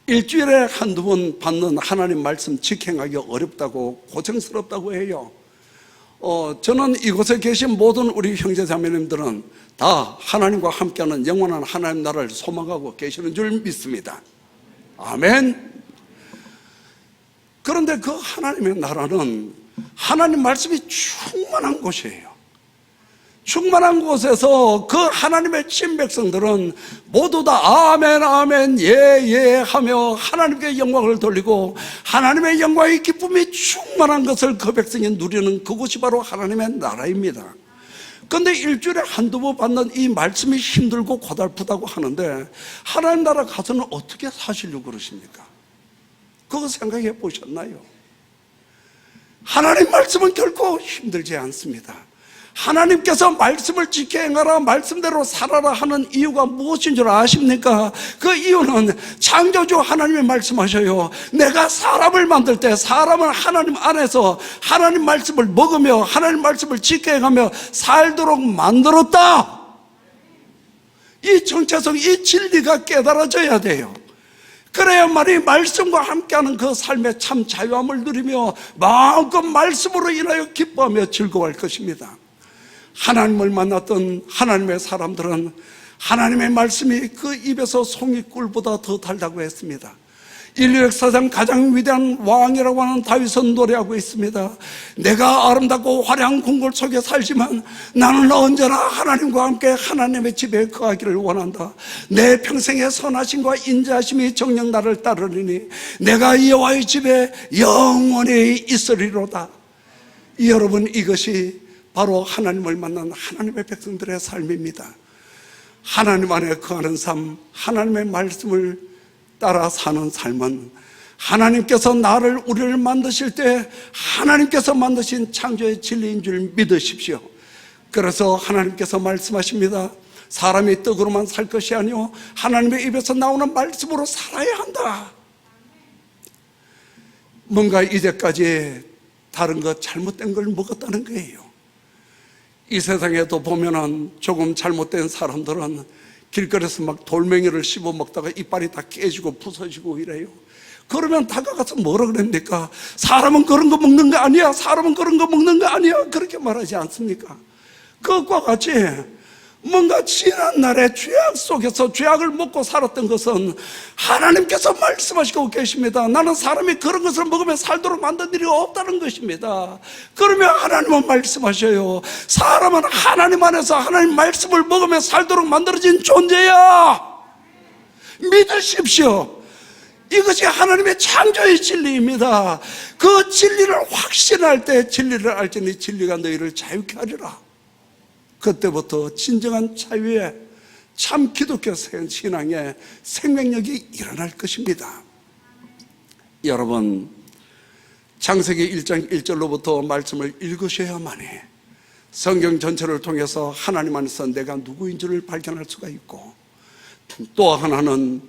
Speaker 2: 일주일에 한두 번 받는 하나님 말씀 지켜 행하기 어렵다고 고생스럽다고 해요. 저는 이곳에 계신 모든 우리 형제자매님들은 다 하나님과 함께하는 영원한 하나님 나라를 소망하고 계시는 줄 믿습니다. 아멘. 그런데 그 하나님의 나라는 하나님 말씀이 충만한 곳이에요. 충만한 곳에서 그 하나님의 친백성들은 모두 다 아멘 아멘 예 하며 하나님께 영광을 돌리고 하나님의 영광의 기쁨이 충만한 것을 그 백성이 누리는 그곳이 바로 하나님의 나라입니다. 그런데 일주일에 한두 번 받는 이 말씀이 힘들고 고달프다고 하는데 하나님 나라 가서는 어떻게 사시려고 그러십니까? 그거 생각해 보셨나요? 하나님 말씀은 결코 힘들지 않습니다. 하나님께서 말씀을 지켜 행하라, 말씀대로 살아라 하는 이유가 무엇인 줄 아십니까? 그 이유는 창조주 하나님이 말씀하셔요. 내가 사람을 만들 때 사람은 하나님 안에서 하나님 말씀을 먹으며 하나님 말씀을 지켜 행하며 살도록 만들었다. 이 정체성, 이 진리가 깨달아져야 돼요. 그래야만이 말씀과 함께하는 그 삶의 참 자유함을 누리며 마음껏 말씀으로 인하여 기뻐하며 즐거워할 것입니다. 하나님을 만났던 하나님의 사람들은 하나님의 말씀이 그 입에서 송이꿀보다 더 달다고 했습니다. 인류 역사상 가장 위대한 왕이라고 하는 다윗은 노래하고 있습니다. 내가 아름답고 화려한 궁궐 속에 살지만 나는 언제나 하나님과 함께 하나님의 집에 거하기를 원한다. 내 평생의 선하심과 인자하심이 정녕 나를 따르리니 내가 여호와의 집에 영원히 있으리로다. 여러분, 이것이 바로 하나님을 만난 하나님의 백성들의 삶입니다. 하나님 안에 거하는 삶, 하나님의 말씀을 따라 사는 삶은 하나님께서 우리를 만드실 때 하나님께서 만드신 창조의 진리인 줄 믿으십시오. 그래서 하나님께서 말씀하십니다. 사람이 떡으로만 살 것이 아니요 하나님의 입에서 나오는 말씀으로 살아야 한다. 뭔가 이제까지 다른 것 잘못된 걸 먹었다는 거예요. 이 세상에도 보면은 조금 잘못된 사람들은 길거리에서 막 돌멩이를 씹어 먹다가 이빨이 다 깨지고 부서지고 이래요. 그러면 다가가서 뭐라 그럽니까? 사람은 그런 거 먹는 거 아니야. 사람은 그런 거 먹는 거 아니야. 그렇게 말하지 않습니까? 그것과 같이 뭔가 지난 날의 죄악 속에서 죄악을 먹고 살았던 것은 하나님께서 말씀하시고 계십니다. 나는 사람이 그런 것을 먹으면 살도록 만든 일이 없다는 것입니다. 그러면 하나님은 말씀하셔요. 사람은 하나님 안에서 하나님 말씀을 먹으며 살도록 만들어진 존재야. 믿으십시오. 이것이 하나님의 창조의 진리입니다. 그 진리를 확신할 때 진리를 알지니 진리가 너희를 자유케 하리라. 그때부터 진정한 자유의 참 기독교 신앙의 생명력이 일어날 것입니다. 여러분, 창세기 1장 1절로부터 말씀을 읽으셔야만이 성경 전체를 통해서 하나님 안에서 내가 누구인지를 발견할 수가 있고, 또 하나는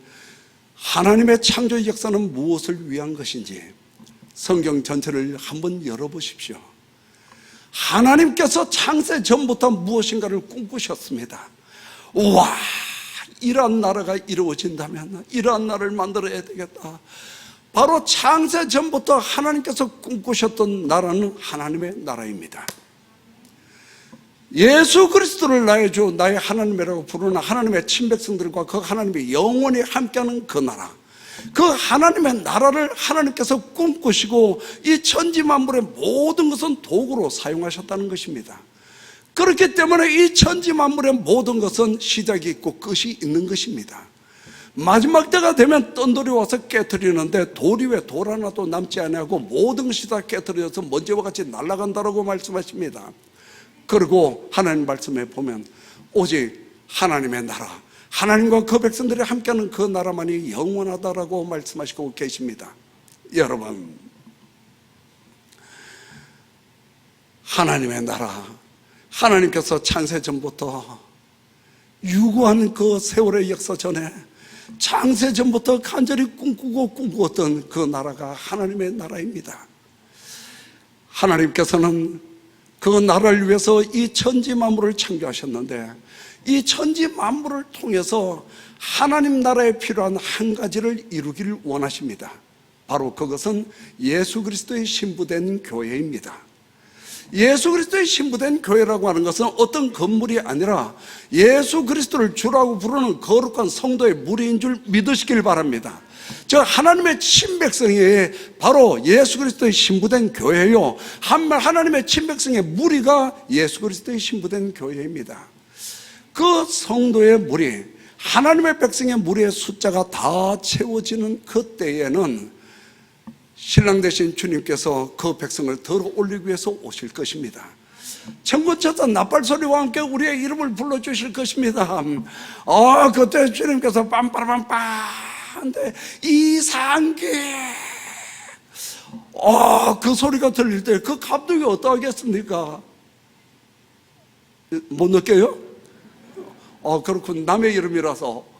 Speaker 2: 하나님의 창조의 역사는 무엇을 위한 것인지 성경 전체를 한번 열어보십시오. 하나님께서 창세 전부터 무엇인가를 꿈꾸셨습니다. 와, 이러한 나라가 이루어진다면 이러한 나라를 만들어야 되겠다. 바로 창세 전부터 하나님께서 꿈꾸셨던 나라는 하나님의 나라입니다. 예수 그리스도를 나의 주, 나의 하나님이라고 부르는 하나님의 친백성들과 그 하나님의 영원히 함께하는 그 나라, 그 하나님의 나라를 하나님께서 꿈꾸시고 이 천지 만물의 모든 것은 도구로 사용하셨다는 것입니다. 그렇기 때문에 이 천지 만물의 모든 것은 시작이 있고 끝이 있는 것입니다. 마지막 때가 되면 떤돌이 와서 깨트리는데 돌이 왜 돌 하나도 남지 아니하고 모든 것이 다 깨트려져서 먼지와 같이 날아간다라고 말씀하십니다. 그리고 하나님 말씀에 보면 오직 하나님의 나라, 하나님과 그 백성들이 함께하는 그 나라만이 영원하다라고 말씀하시고 계십니다. 여러분, 하나님의 나라, 하나님께서 창세 전부터 유구한 그 세월의 역사 전에 창세 전부터 간절히 꿈꾸었던 그 나라가 하나님의 나라입니다. 하나님께서는 그 나라를 위해서 이 천지 만물을 창조하셨는데 이 천지 만물을 통해서 하나님 나라에 필요한 한 가지를 이루기를 원하십니다. 바로 그것은 예수 그리스도의 신부된 교회입니다. 예수 그리스도의 신부된 교회라고 하는 것은 어떤 건물이 아니라 예수 그리스도를 주라고 부르는 거룩한 성도의 무리인 줄 믿으시길 바랍니다. 저 하나님의 친백성이 바로 예수 그리스도의 신부된 교회요, 한말 하나님의 친백성의 무리가 예수 그리스도의 신부된 교회입니다. 그 성도의 무리, 하나님의 백성의 무리의 숫자가 다 채워지는 그때에는 신랑 되신 주님께서 그 백성을 들어 올리기 위해서 오실 것입니다. 천군천사 나팔소리와 함께 우리의 이름을 불러주실 것입니다. 그때 주님께서 빰빠라빰빠한데 이상계 그 소리가 들릴 때 그 감동이 어떠하겠습니까? 못 느껴요? 그렇군. 남의 이름이라서.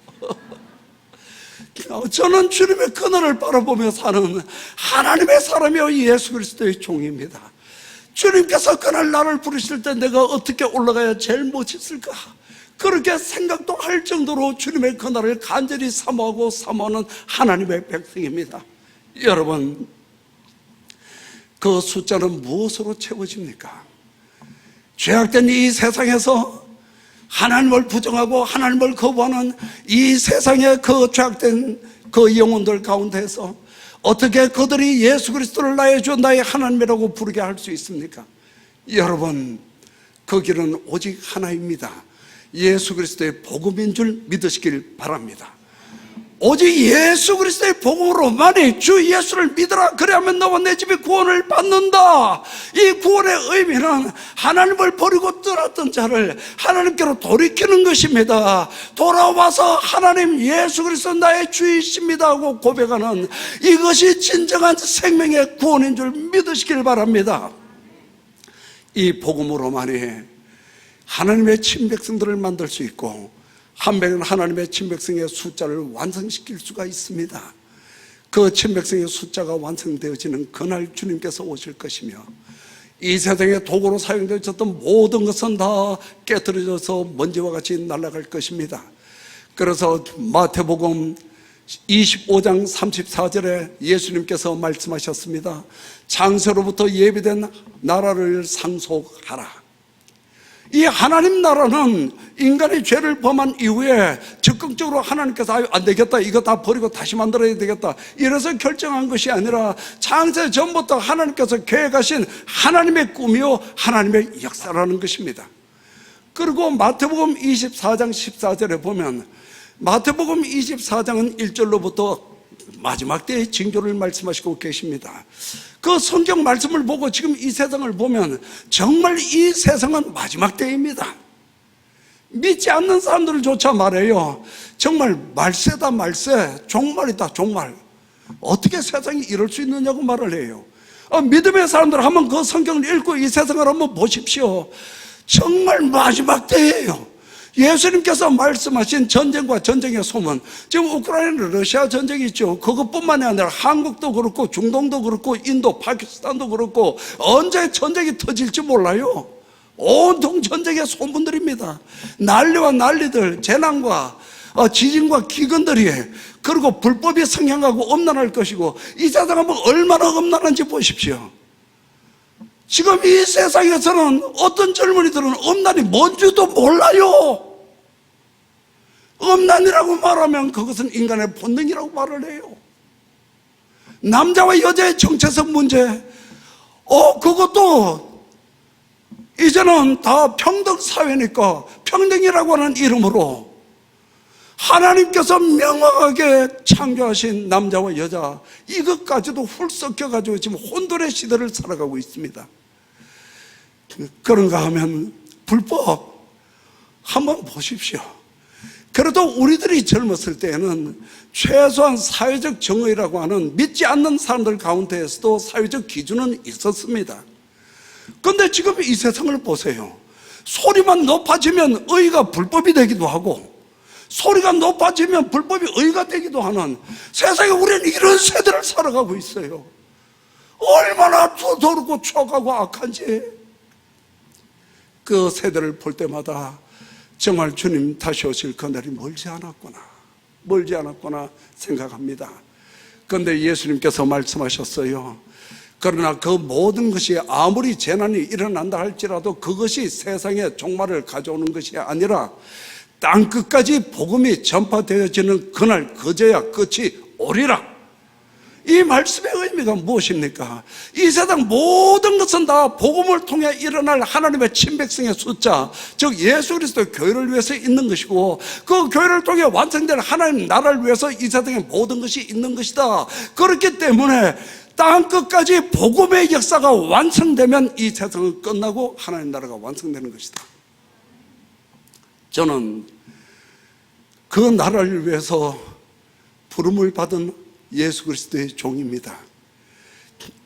Speaker 2: 저는 주님의 그늘을 바라보며 사는 하나님의 사람이요 예수 그리스도의 종입니다. 주님께서 그날 나를 부르실 때 내가 어떻게 올라가야 제일 멋있을까? 그렇게 생각도 할 정도로 주님의 그날을 간절히 사모하고 사모하는 하나님의 백성입니다. 여러분, 그 숫자는 무엇으로 채워집니까? 죄악된 이 세상에서 하나님을 부정하고 하나님을 거부하는 이 세상의 그 죄악된 그 영혼들 가운데서 어떻게 그들이 예수 그리스도를 나의 주 나의 하나님이라고 부르게 할 수 있습니까? 여러분, 그 길은 오직 하나입니다. 예수 그리스도의 복음인 줄 믿으시길 바랍니다. 오직 예수 그리스도의 복음으로만이 주 예수를 믿으라, 그리하면 너와 내 집이 구원을 받는다. 이 구원의 의미는 하나님을 버리고 떠났던 자를 하나님께로 돌이키는 것입니다. 돌아와서 하나님 예수 그리스도 나의 주이십니다 하고 고백하는 이것이 진정한 생명의 구원인 줄 믿으시길 바랍니다. 이 복음으로만이 하나님의 친백성들을 만들 수 있고 한백은 하나님의 친백성의 숫자를 완성시킬 수가 있습니다. 그 친백성의 숫자가 완성되어지는 그날 주님께서 오실 것이며 이 세상에 도구로 사용되었던 모든 것은 다 깨트려져서 먼지와 같이 날아갈 것입니다. 그래서 마태복음 25장 34절에 예수님께서 말씀하셨습니다. 장세로부터 예비된 나라를 상속하라. 이 하나님 나라는 인간이 죄를 범한 이후에 적극적으로 하나님께서 안 되겠다, 이거 다 버리고 다시 만들어야 되겠다, 이래서 결정한 것이 아니라 창세 전부터 하나님께서 계획하신 하나님의 꿈이요 하나님의 역사라는 것입니다. 그리고 마태복음 24장 14절에 보면 마태복음 24장은 1절로부터 마지막 때의 징조를 말씀하시고 계십니다. 그 성경 말씀을 보고 지금 이 세상을 보면 정말 이 세상은 마지막 때입니다. 믿지 않는 사람들조차 말해요. 정말 말세다 말세, 종말이다 종말. 어떻게 세상이 이럴 수 있느냐고 말을 해요. 믿음의 사람들 한번 그 성경을 읽고 이 세상을 한번 보십시오. 정말 마지막 때예요. 예수님께서 말씀하신 전쟁과 전쟁의 소문, 지금 우크라이나 러시아 전쟁이 있죠. 그것뿐만이 아니라 한국도 그렇고 중동도 그렇고 인도 파키스탄도 그렇고 언제 전쟁이 터질지 몰라요. 온통 전쟁의 소문들입니다. 난리와 난리들, 재난과 지진과 기근들이, 그리고 불법이 성행하고 엄난할 것이고, 이 세상은 뭐 얼마나 엄난한지 보십시오. 지금 이 세상에서는 어떤 젊은이들은 엄난이 뭔지도 몰라요. 엄난이라고 말하면 그것은 인간의 본능이라고 말을 해요. 남자와 여자의 정체성 문제, 그것도 이제는 다 평등 사회니까 평등이라고 하는 이름으로 하나님께서 명확하게 창조하신 남자와 여자, 이것까지도 훌썩여가지고 지금 혼돈의 시대를 살아가고 있습니다. 그런가 하면 불법 한번 보십시오. 그래도 우리들이 젊었을 때에는 최소한 사회적 정의라고 하는, 믿지 않는 사람들 가운데에서도 사회적 기준은 있었습니다. 그런데 지금 이 세상을 보세요. 소리만 높아지면 의가 불법이 되기도 하고, 소리가 높아지면 불법이 의가 되기도 하는 세상에 우리는 이런 세대를 살아가고 있어요. 얼마나 더럽고 추악하고 악한지. 그 세대를 볼 때마다 정말 주님 다시 오실 그날이 멀지 않았구나 생각합니다. 그런데 예수님께서 말씀하셨어요. 그러나 그 모든 것이 아무리 재난이 일어난다 할지라도 그것이 세상의 종말을 가져오는 것이 아니라 땅끝까지 복음이 전파되어지는 그날 그제야 끝이 오리라. 이 말씀의 의미가 무엇입니까? 이 세상 모든 것은 다 복음을 통해 일어날 하나님의 친백성의 숫자, 즉 예수 그리스도의 교회를 위해서 있는 것이고, 그 교회를 통해 완성될 하나님 나라를 위해서 이 세상에 모든 것이 있는 것이다. 그렇기 때문에 땅끝까지 복음의 역사가 완성되면 이 세상은 끝나고 하나님 나라가 완성되는 것이다. 저는 그 나라를 위해서 부름을 받은 예수 그리스도의 종입니다.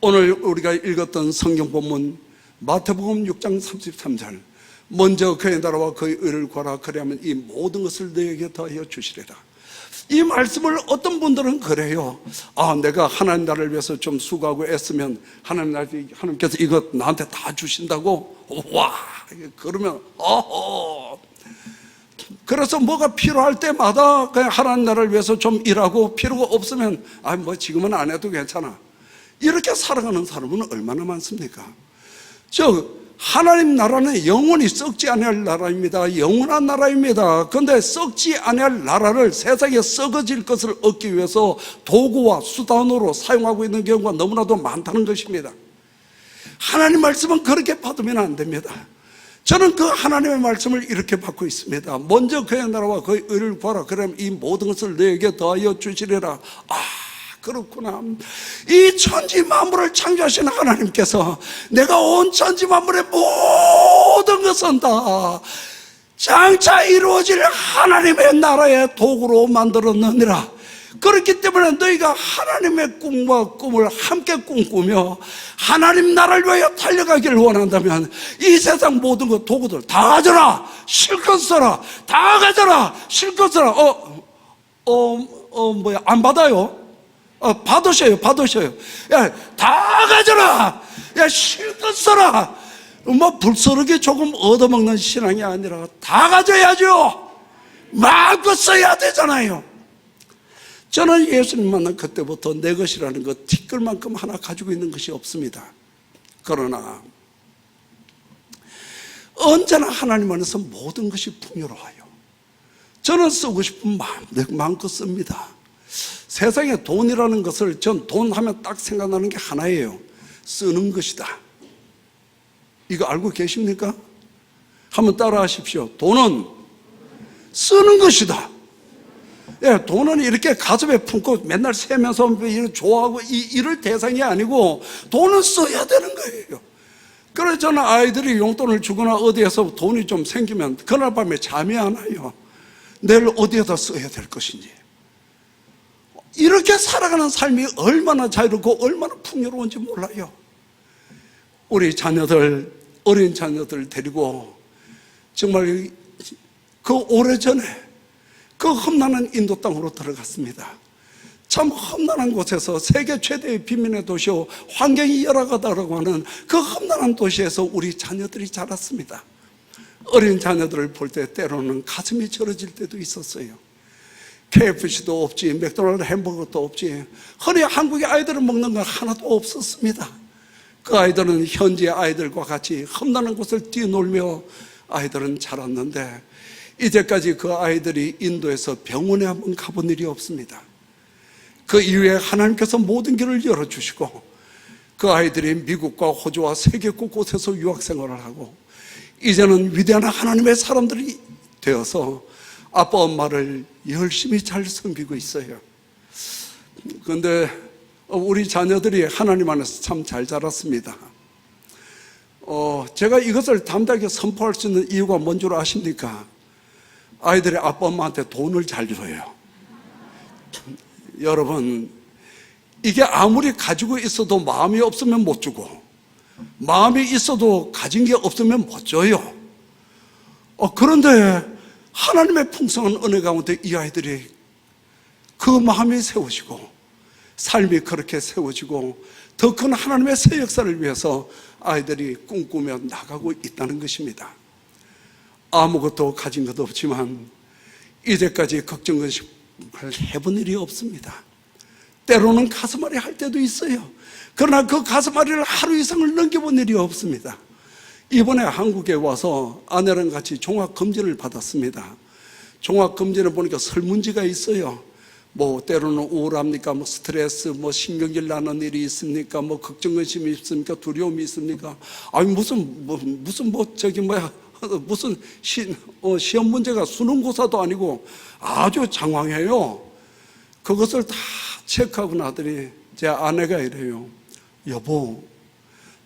Speaker 2: 오늘 우리가 읽었던 성경 본문 마태복음 6장 33절, 먼저 그의 나라와 그의 의를 구하라, 그리하면 이 모든 것을 너에게 더하여 주시리라. 이 말씀을 어떤 분들은 그래요. 내가 하나님 나라를 위해서 좀 수고하고 애쓰면 하나님께서 이것 나한테 다 주신다고? 와, 그러면 그래서 뭐가 필요할 때마다 그냥 하나님 나라를 위해서 좀 일하고, 필요가 없으면 지금은 안 해도 괜찮아, 이렇게 살아가는 사람은 얼마나 많습니까? 하나님 나라는 영원히 썩지 아니할 나라입니다. 영원한 나라입니다. 그런데 썩지 아니할 나라를 세상에 썩어질 것을 얻기 위해서 도구와 수단으로 사용하고 있는 경우가 너무나도 많다는 것입니다. 하나님 말씀은 그렇게 받으면 안 됩니다. 저는 그 하나님의 말씀을 이렇게 받고 있습니다. 먼저 그의 나라와 그의 의를 구하라, 그러면 이 모든 것을 너에게 더하여 주시리라. 그렇구나. 이 천지 만물을 창조하신 하나님께서 내가 온 천지 만물의 모든 것은 다 장차 이루어질 하나님의 나라의 도구로 만들었느니라. 그렇기 때문에 너희가 하나님의 꿈과 꿈을 함께 꿈꾸며 하나님 나라를 위하여 달려가기를 원한다면 이 세상 모든 것 도구들 다 가져라, 실컷 써라, 다 가져라, 실컷 써라. 안 받아요? 받으셔요. 야, 다 가져라, 야, 실컷 써라. 불서르게 조금 얻어먹는 신앙이 아니라 다 가져야죠. 마음껏 써야 되잖아요. 저는 예수님 만난 그때부터 내 것이라는 것 티끌만큼 하나 가지고 있는 것이 없습니다. 그러나 언제나 하나님 안에서 모든 것이 풍요로워요. 저는 쓰고 싶은 마음껏 씁니다. 세상에 돈이라는 것을, 전 돈 하면 딱 생각나는 게 하나예요. 쓰는 것이다. 이거 알고 계십니까? 한번 따라 하십시오. 돈은 쓰는 것이다. 돈은 이렇게 가슴에 품고 맨날 세면서 좋아하고 이럴 대상이 아니고 돈은 써야 되는 거예요. 그래서 저는 아이들이 용돈을 주거나 어디에서 돈이 좀 생기면 그날 밤에 잠이 안 와요. 내일 어디에다 써야 될 것인지. 이렇게 살아가는 삶이 얼마나 자유롭고 얼마나 풍요로운지 몰라요. 우리 자녀들, 어린 자녀들 데리고 정말 그 오래전에 그 험난한 인도 땅으로 들어갔습니다. 참 험난한 곳에서 세계 최대의 빈민의 도시요, 환경이 열악하다고 하는 그 험난한 도시에서 우리 자녀들이 자랐습니다. 어린 자녀들을 볼 때 때로는 가슴이 절어질 때도 있었어요. KFC도 없지, 맥도날드 햄버거도 없지, 흔히 한국의 아이들은 먹는 건 하나도 없었습니다. 그 아이들은 현지의 아이들과 같이 험난한 곳을 뛰놀며 아이들은 자랐는데, 이제까지 그 아이들이 인도에서 병원에 한번 가본 일이 없습니다. 그 이후에 하나님께서 모든 길을 열어주시고 그 아이들이 미국과 호주와 세계 곳곳에서 유학생활을 하고 이제는 위대한 하나님의 사람들이 되어서 아빠 엄마를 열심히 잘 섬기고 있어요. 그런데 우리 자녀들이 하나님 안에서 참 잘 자랐습니다. 제가 이것을 담대하게 선포할 수 있는 이유가 뭔 줄 아십니까? 아이들이 아빠 엄마한테 돈을 잘 줘요. 여러분, 이게 아무리 가지고 있어도 마음이 없으면 못 주고, 마음이 있어도 가진 게 없으면 못 줘요. 그런데 하나님의 풍성한 은혜 가운데 이 아이들이 그 마음이 세워지고 삶이 그렇게 세워지고 더 큰 하나님의 새 역사를 위해서 아이들이 꿈꾸며 나가고 있다는 것입니다. 아무것도 가진 것도 없지만 이제까지 걱정을 해본 일이 없습니다. 때로는 가슴앓이 할 때도 있어요. 그러나 그 가슴앓이를 하루 이상을 넘겨본 일이 없습니다. 이번에 한국에 와서 아내랑 같이 종합검진을 받았습니다. 종합검진을 보니까 설문지가 있어요. 뭐 때로는 우울합니까? 뭐 스트레스, 뭐 신경질 나는 일이 있습니까? 뭐 걱정의심이 있습니까? 두려움이 있습니까? 아니 무슨 시험 문제가 수능고사도 아니고 아주 장황해요. 그것을 다 체크하고 나더니 제 아내가 이래요. 여보,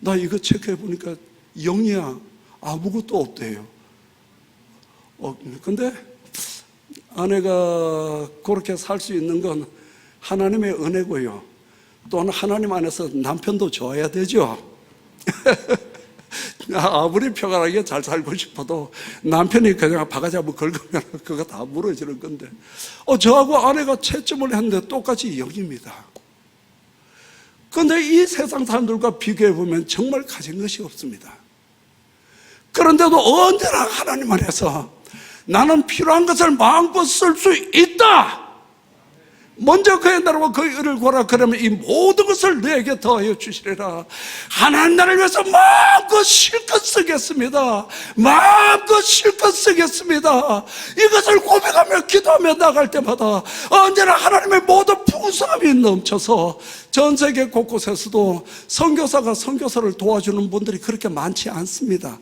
Speaker 2: 나 이거 체크해 보니까 0이야. 아무것도 없대요. 근데 아내가 그렇게 살 수 있는 건 하나님의 은혜고요. 또한 하나님 안에서 남편도 좋아야 되죠. 아무리 평안하게 잘 살고 싶어도 남편이 그냥 바가지한번 긁으면 그거 다 무너지는 건데, 저하고 아내가 채점을 했는데 똑같이 0입니다. 그런데 이 세상 사람들과 비교해 보면 정말 가진 것이 없습니다. 그런데도 언제나 하나님 안에서 나는 필요한 것을 마음껏 쓸 수 있다. 먼저 그의 나라와 그의 의를 구하라. 그러면 이 모든 것을 내게 더하여 주시리라. 하나님 나라를 위해서 마음껏 실컷 쓰겠습니다. 마음껏 실컷 쓰겠습니다. 이것을 고백하며 기도하며 나갈 때마다 언제나 하나님의 모든 풍성함이 넘쳐서 전 세계 곳곳에서도 선교사가 선교사를 도와주는 분들이 그렇게 많지 않습니다.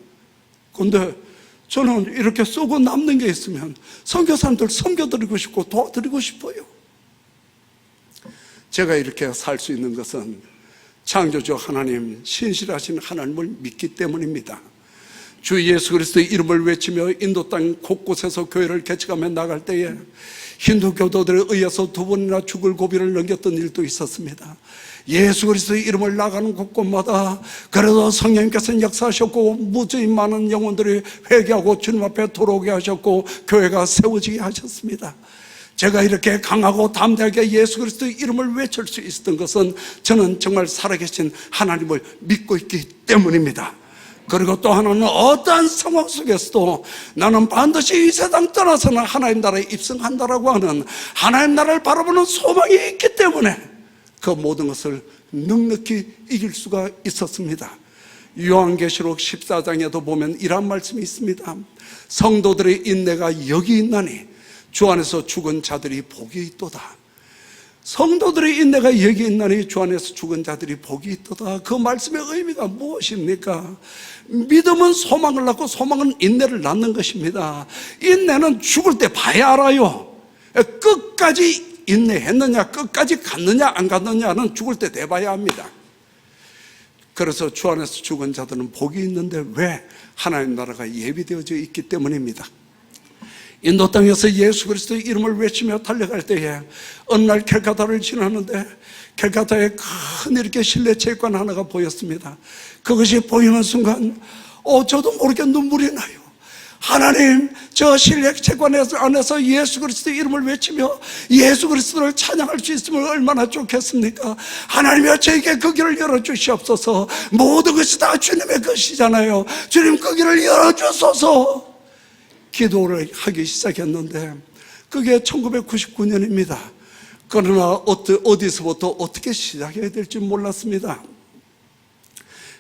Speaker 2: 그런데 저는 이렇게 쓰고 남는 게 있으면 선교사님들 섬겨드리고 싶고 도와드리고 싶어요. 제가 이렇게 살 수 있는 것은 창조주 하나님, 신실하신 하나님을 믿기 때문입니다. 주 예수 그리스도의 이름을 외치며 인도 땅 곳곳에서 교회를 개척하며 나갈 때에 힌두 교도들에 의해서 2번이나 죽을 고비를 넘겼던 일도 있었습니다. 예수 그리스도의 이름을 나가는 곳곳마다 그래도 성령님께서는 역사하셨고 무수히 많은 영혼들이 회개하고 주님 앞에 돌아오게 하셨고 교회가 세워지게 하셨습니다. 제가 이렇게 강하고 담대하게 예수 그리스도의 이름을 외칠 수 있었던 것은 저는 정말 살아계신 하나님을 믿고 있기 때문입니다. 그리고 또 하나는 어떠한 상황 속에서도 나는 반드시 이 세상 떠나서는 하나님 나라에 입성한다라고 하는 하나님 나라를 바라보는 소망이 있기 때문에 그 모든 것을 넉넉히 이길 수가 있었습니다. 요한계시록 14장에도 보면 이런 말씀이 있습니다. 성도들의 인내가 여기 있나니 주 안에서 죽은 자들이 복이 있도다. 성도들의 인내가 여기 있나니 주 안에서 죽은 자들이 복이 있도다. 그 말씀의 의미가 무엇입니까? 믿음은 소망을 낳고 소망은 인내를 낳는 것입니다. 인내는 죽을 때 봐야 알아요. 끝까지 인내했느냐, 끝까지 갔느냐 안 갔느냐는 죽을 때 돼봐야 합니다. 그래서 주 안에서 죽은 자들은 복이 있는데 왜? 하나님 나라가 예비되어져 있기 때문입니다. 인도 땅에서 예수 그리스도의 이름을 외치며 달려갈 때에 어느 날 캘카타를 지나는데 캘카타에 큰 이렇게 실내 체육관 하나가 보였습니다. 그것이 보이는 순간 저도 모르게 눈물이 나요. 하나님, 저 실내 체육관 안에서 예수 그리스도의 이름을 외치며 예수 그리스도를 찬양할 수 있으면 얼마나 좋겠습니까? 하나님이여 저에게 그 길을 열어주시옵소서. 모든 것이 다 주님의 것이잖아요. 주님 그 길을 열어주소서. 기도를 하기 시작했는데 그게 1999년입니다. 그러나 어디서부터 어떻게 시작해야 될지 몰랐습니다.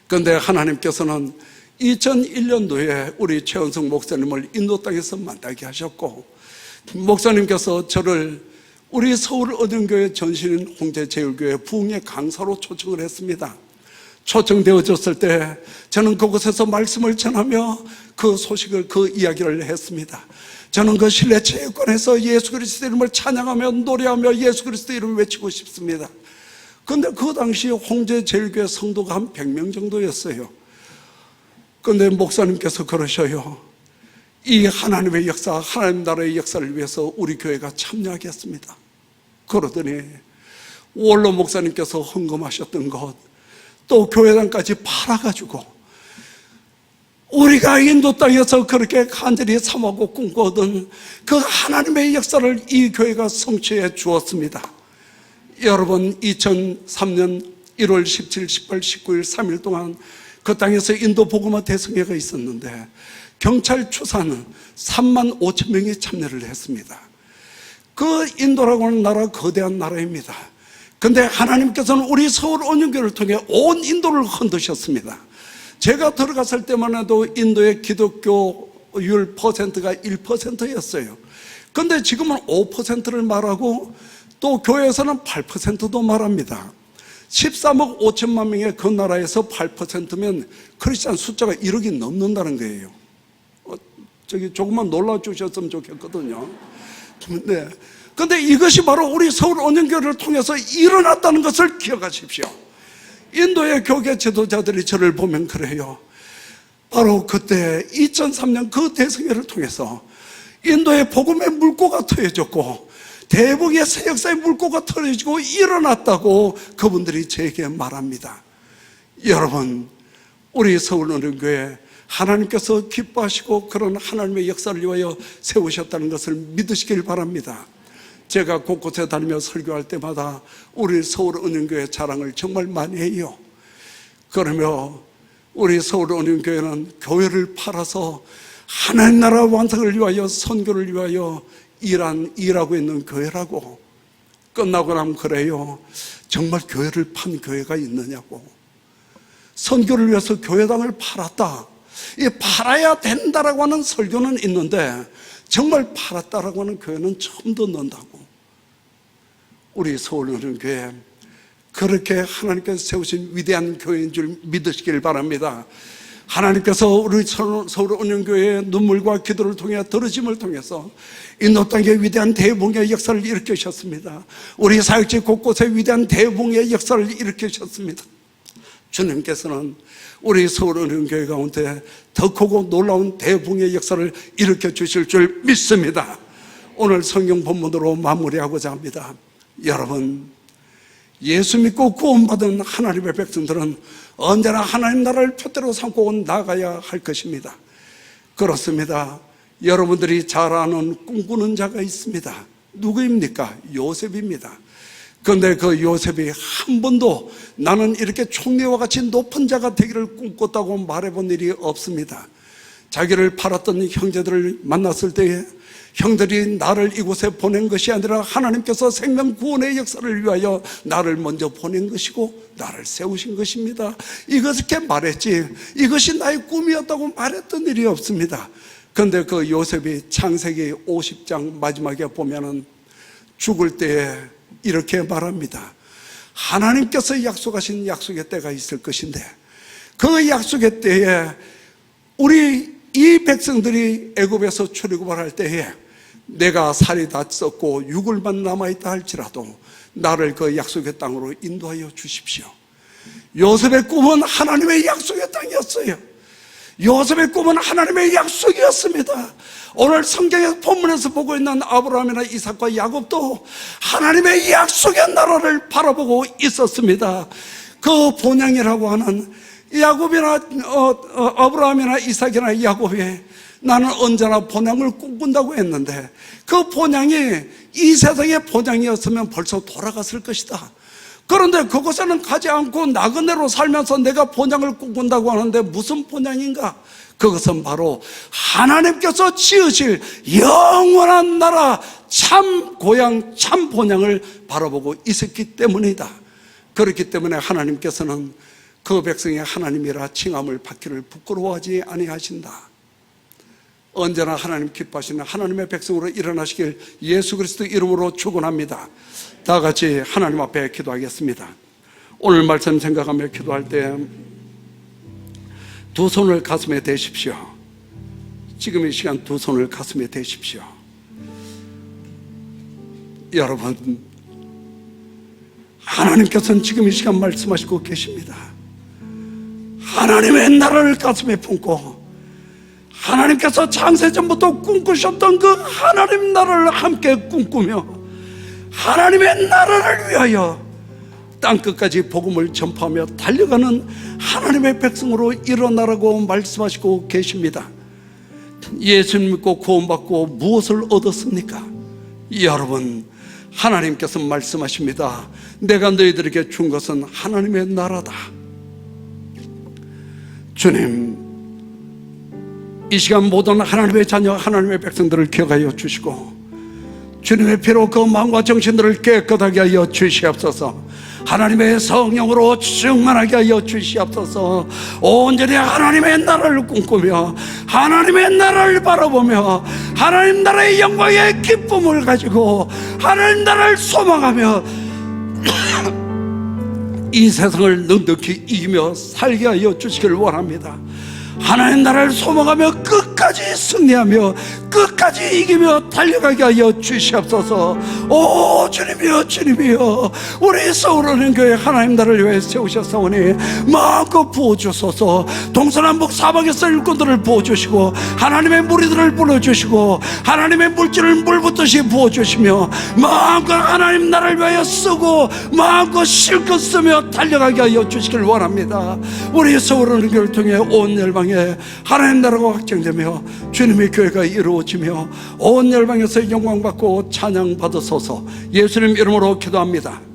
Speaker 2: 그런데 하나님께서는 2001년도에 우리 최은성 목사님을 인도 땅에서 만나게 하셨고 목사님께서 저를 우리 서울 어딘교회 전신인 홍제제일교회 부흥회 강사로 초청을 했습니다. 초청되어졌을 때 저는 그곳에서 말씀을 전하며 그 소식을, 그 이야기를 했습니다. 저는 그 실내 체육관에서 예수 그리스도 이름을 찬양하며 노래하며 예수 그리스도 이름을 외치고 싶습니다. 그런데 그 당시 홍제제일교회 성도가 한 100명 정도였어요. 그런데 목사님께서 그러셔요. 이 하나님의 역사, 하나님 나라의 역사를 위해서 우리 교회가 참여하겠습니다. 그러더니 원로 목사님께서 헌금하셨던 것, 또 교회당까지 팔아가지고 우리가 인도 땅에서 그렇게 간절히 삼하고 꿈꾸던 그 하나님의 역사를 이 교회가 성취해 주었습니다. 여러분, 2003년 1월 17, 18, 19일 3일 동안 그 땅에서 인도 복음화 대성회가 있었는데 경찰 추사는 3만 5천 명이 참여를 했습니다. 그 인도라고 하는 나라 거대한 나라입니다. 근데 하나님께서는 우리 서울 언연교회를 통해 온 인도를 흔드셨습니다. 제가 들어갔을 때만 해도 인도의 기독교율 퍼센트가 1%였어요. 근데 지금은 5%를 말하고 또 교회에서는 8%도 말합니다. 13억 5천만 명의 그 나라에서 8%면 크리스찬 숫자가 1억이 넘는다는 거예요. 저기 조금만 놀라주셨으면 좋겠거든요. 근데 이것이 바로 우리 서울 언연교회를 통해서 일어났다는 것을 기억하십시오. 인도의 교계 지도자들이 저를 보면 그래요. 바로 그때 2003년 그 대성회를 통해서 인도의 복음의 물꼬가 트여졌고 대북의 새 역사의 물꼬가 트여지고 일어났다고 그분들이 저에게 말합니다. 여러분, 우리 서울 언연교회 하나님께서 기뻐하시고 그런 하나님의 역사를 위하여 세우셨다는 것을 믿으시길 바랍니다. 제가 곳곳에 다니며 설교할 때마다 우리 서울 언연교회 자랑을 정말 많이 해요. 그러며 우리 서울 언연교회는 교회를 팔아서 하나님 나라 완성을 위하여 선교를 위하여 일하고 있는 교회라고. 끝나고 나면 그래요. 정말 교회를 판 교회가 있느냐고. 선교를 위해서 교회당을 팔았다. 이 팔아야 된다라고 하는 설교는 있는데 정말 팔았다라고 하는 교회는 처음 듣는다고. 우리 서울 언연교회 그렇게 하나님께서 세우신 위대한 교회인 줄 믿으시길 바랍니다. 하나님께서 우리 서울 언연교회의 눈물과 기도를 통해 들으심을 통해서 인도 땅에 위대한 대붕의 역사를 일으키셨습니다. 우리 사역지 곳곳에 위대한 대붕의 역사를 일으키셨습니다. 주님께서는 우리 서울 언연교회 가운데 더 크고 놀라운 대붕의 역사를 일으켜 주실 줄 믿습니다. 오늘 성경 본문으로 마무리하고자 합니다. 여러분, 예수 믿고 구원받은 하나님의 백성들은 언제나 하나님 나라를 표대로 삼고 나가야 할 것입니다. 그렇습니다. 여러분들이 잘 아는 꿈꾸는 자가 있습니다. 누구입니까? 요셉입니다. 그런데 그 요셉이 한 번도 나는 이렇게 총리와 같이 높은 자가 되기를 꿈꿨다고 말해본 일이 없습니다. 자기를 팔았던 형제들을 만났을 때에 형들이 나를 이곳에 보낸 것이 아니라 하나님께서 생명 구원의 역사를 위하여 나를 먼저 보낸 것이고 나를 세우신 것입니다. 이것을 말했지 이것이 나의 꿈이었다고 말했던 일이 없습니다. 그런데 그 요셉이 창세기 50장 마지막에 보면은 죽을 때에 이렇게 말합니다. 하나님께서 약속하신 약속의 때가 있을 것인데 그 약속의 때에 우리 이 백성들이 애굽에서 출애굽을 할 때에 내가 살이 다 썩고 유골만 남아있다 할지라도 나를 그 약속의 땅으로 인도하여 주십시오. 요셉의 꿈은 하나님의 약속의 땅이었어요. 요셉의 꿈은 하나님의 약속이었습니다. 오늘 성경의 본문에서 보고 있는 아브라함이나 이삭과 야곱도 하나님의 약속의 나라를 바라보고 있었습니다. 그 본향이라고 하는 야곱이나 아브라함이나 이삭이나 야곱이 나는 언제나 본향을 꿈꾼다고 했는데 그 본향이 이 세상의 본향이었으면 벌써 돌아갔을 것이다. 그런데 그곳에는 가지 않고 나그네로 살면서 내가 본향을 꿈꾼다고 하는데 무슨 본향인가? 그것은 바로 하나님께서 지으실 영원한 나라 참 고향 참 본향을 바라보고 있었기 때문이다. 그렇기 때문에 하나님께서는 그 백성의 하나님이라 칭함을 받기를 부끄러워하지 아니하신다. 언제나 하나님 기뻐하시는 하나님의 백성으로 일어나시길 예수 그리스도 이름으로 축원합니다. 다 같이 하나님 앞에 기도하겠습니다. 오늘 말씀 생각하며 기도할 때 두 손을 가슴에 대십시오. 지금 이 시간 두 손을 가슴에 대십시오. 여러분, 하나님께서는 지금 이 시간 말씀하시고 계십니다. 하나님의 나라를 가슴에 품고 하나님께서 창세전부터 꿈꾸셨던 그 하나님 나라를 함께 꿈꾸며 하나님의 나라를 위하여 땅끝까지 복음을 전파하며 달려가는 하나님의 백성으로 일어나라고 말씀하시고 계십니다. 예수 믿고 구원받고 무엇을 얻었습니까? 여러분, 하나님께서 말씀하십니다. 내가 너희들에게 준 것은 하나님의 나라다. 주님, 이 시간 모든 하나님의 자녀 하나님의 백성들을 기억하여 주시고 주님의 피로 그 마음과 정신들을 깨끗하게 하여 주시옵소서. 하나님의 성령으로 충만하게 하여 주시옵소서. 온전히 하나님의 나라를 꿈꾸며 하나님의 나라를 바라보며 하나님 나라의 영광의 기쁨을 가지고 하나님 나라를 소망하며 이 세상을 넉넉히 이기며 살게 하여 주시길 원합니다. 하나님 나라를 소망하며 끝까지 승리하며 끝까지 이기며 달려가게 하여 주시옵소서. 오 주님이여, 주님이여, 우리 서울은행교회 하나님 나라를 위해 세우셨사오니 마음껏 부어주소서. 동서남북 사방에서 일꾼들을 부어주시고 하나님의 무리들을 불러주시고 하나님의 물질을 물붓듯이 부어주시며 마음껏 하나님 나라를 위하여 쓰고 마음껏 실컷 쓰며 달려가게 하여 주시길 원합니다. 우리 서울은행교회를 통해 온 열방에 하나님 나라가 확정되며 주님의 교회가 이루어지며 온 열방에서 영광받고 찬양받으소서. 예수님 이름으로 기도합니다.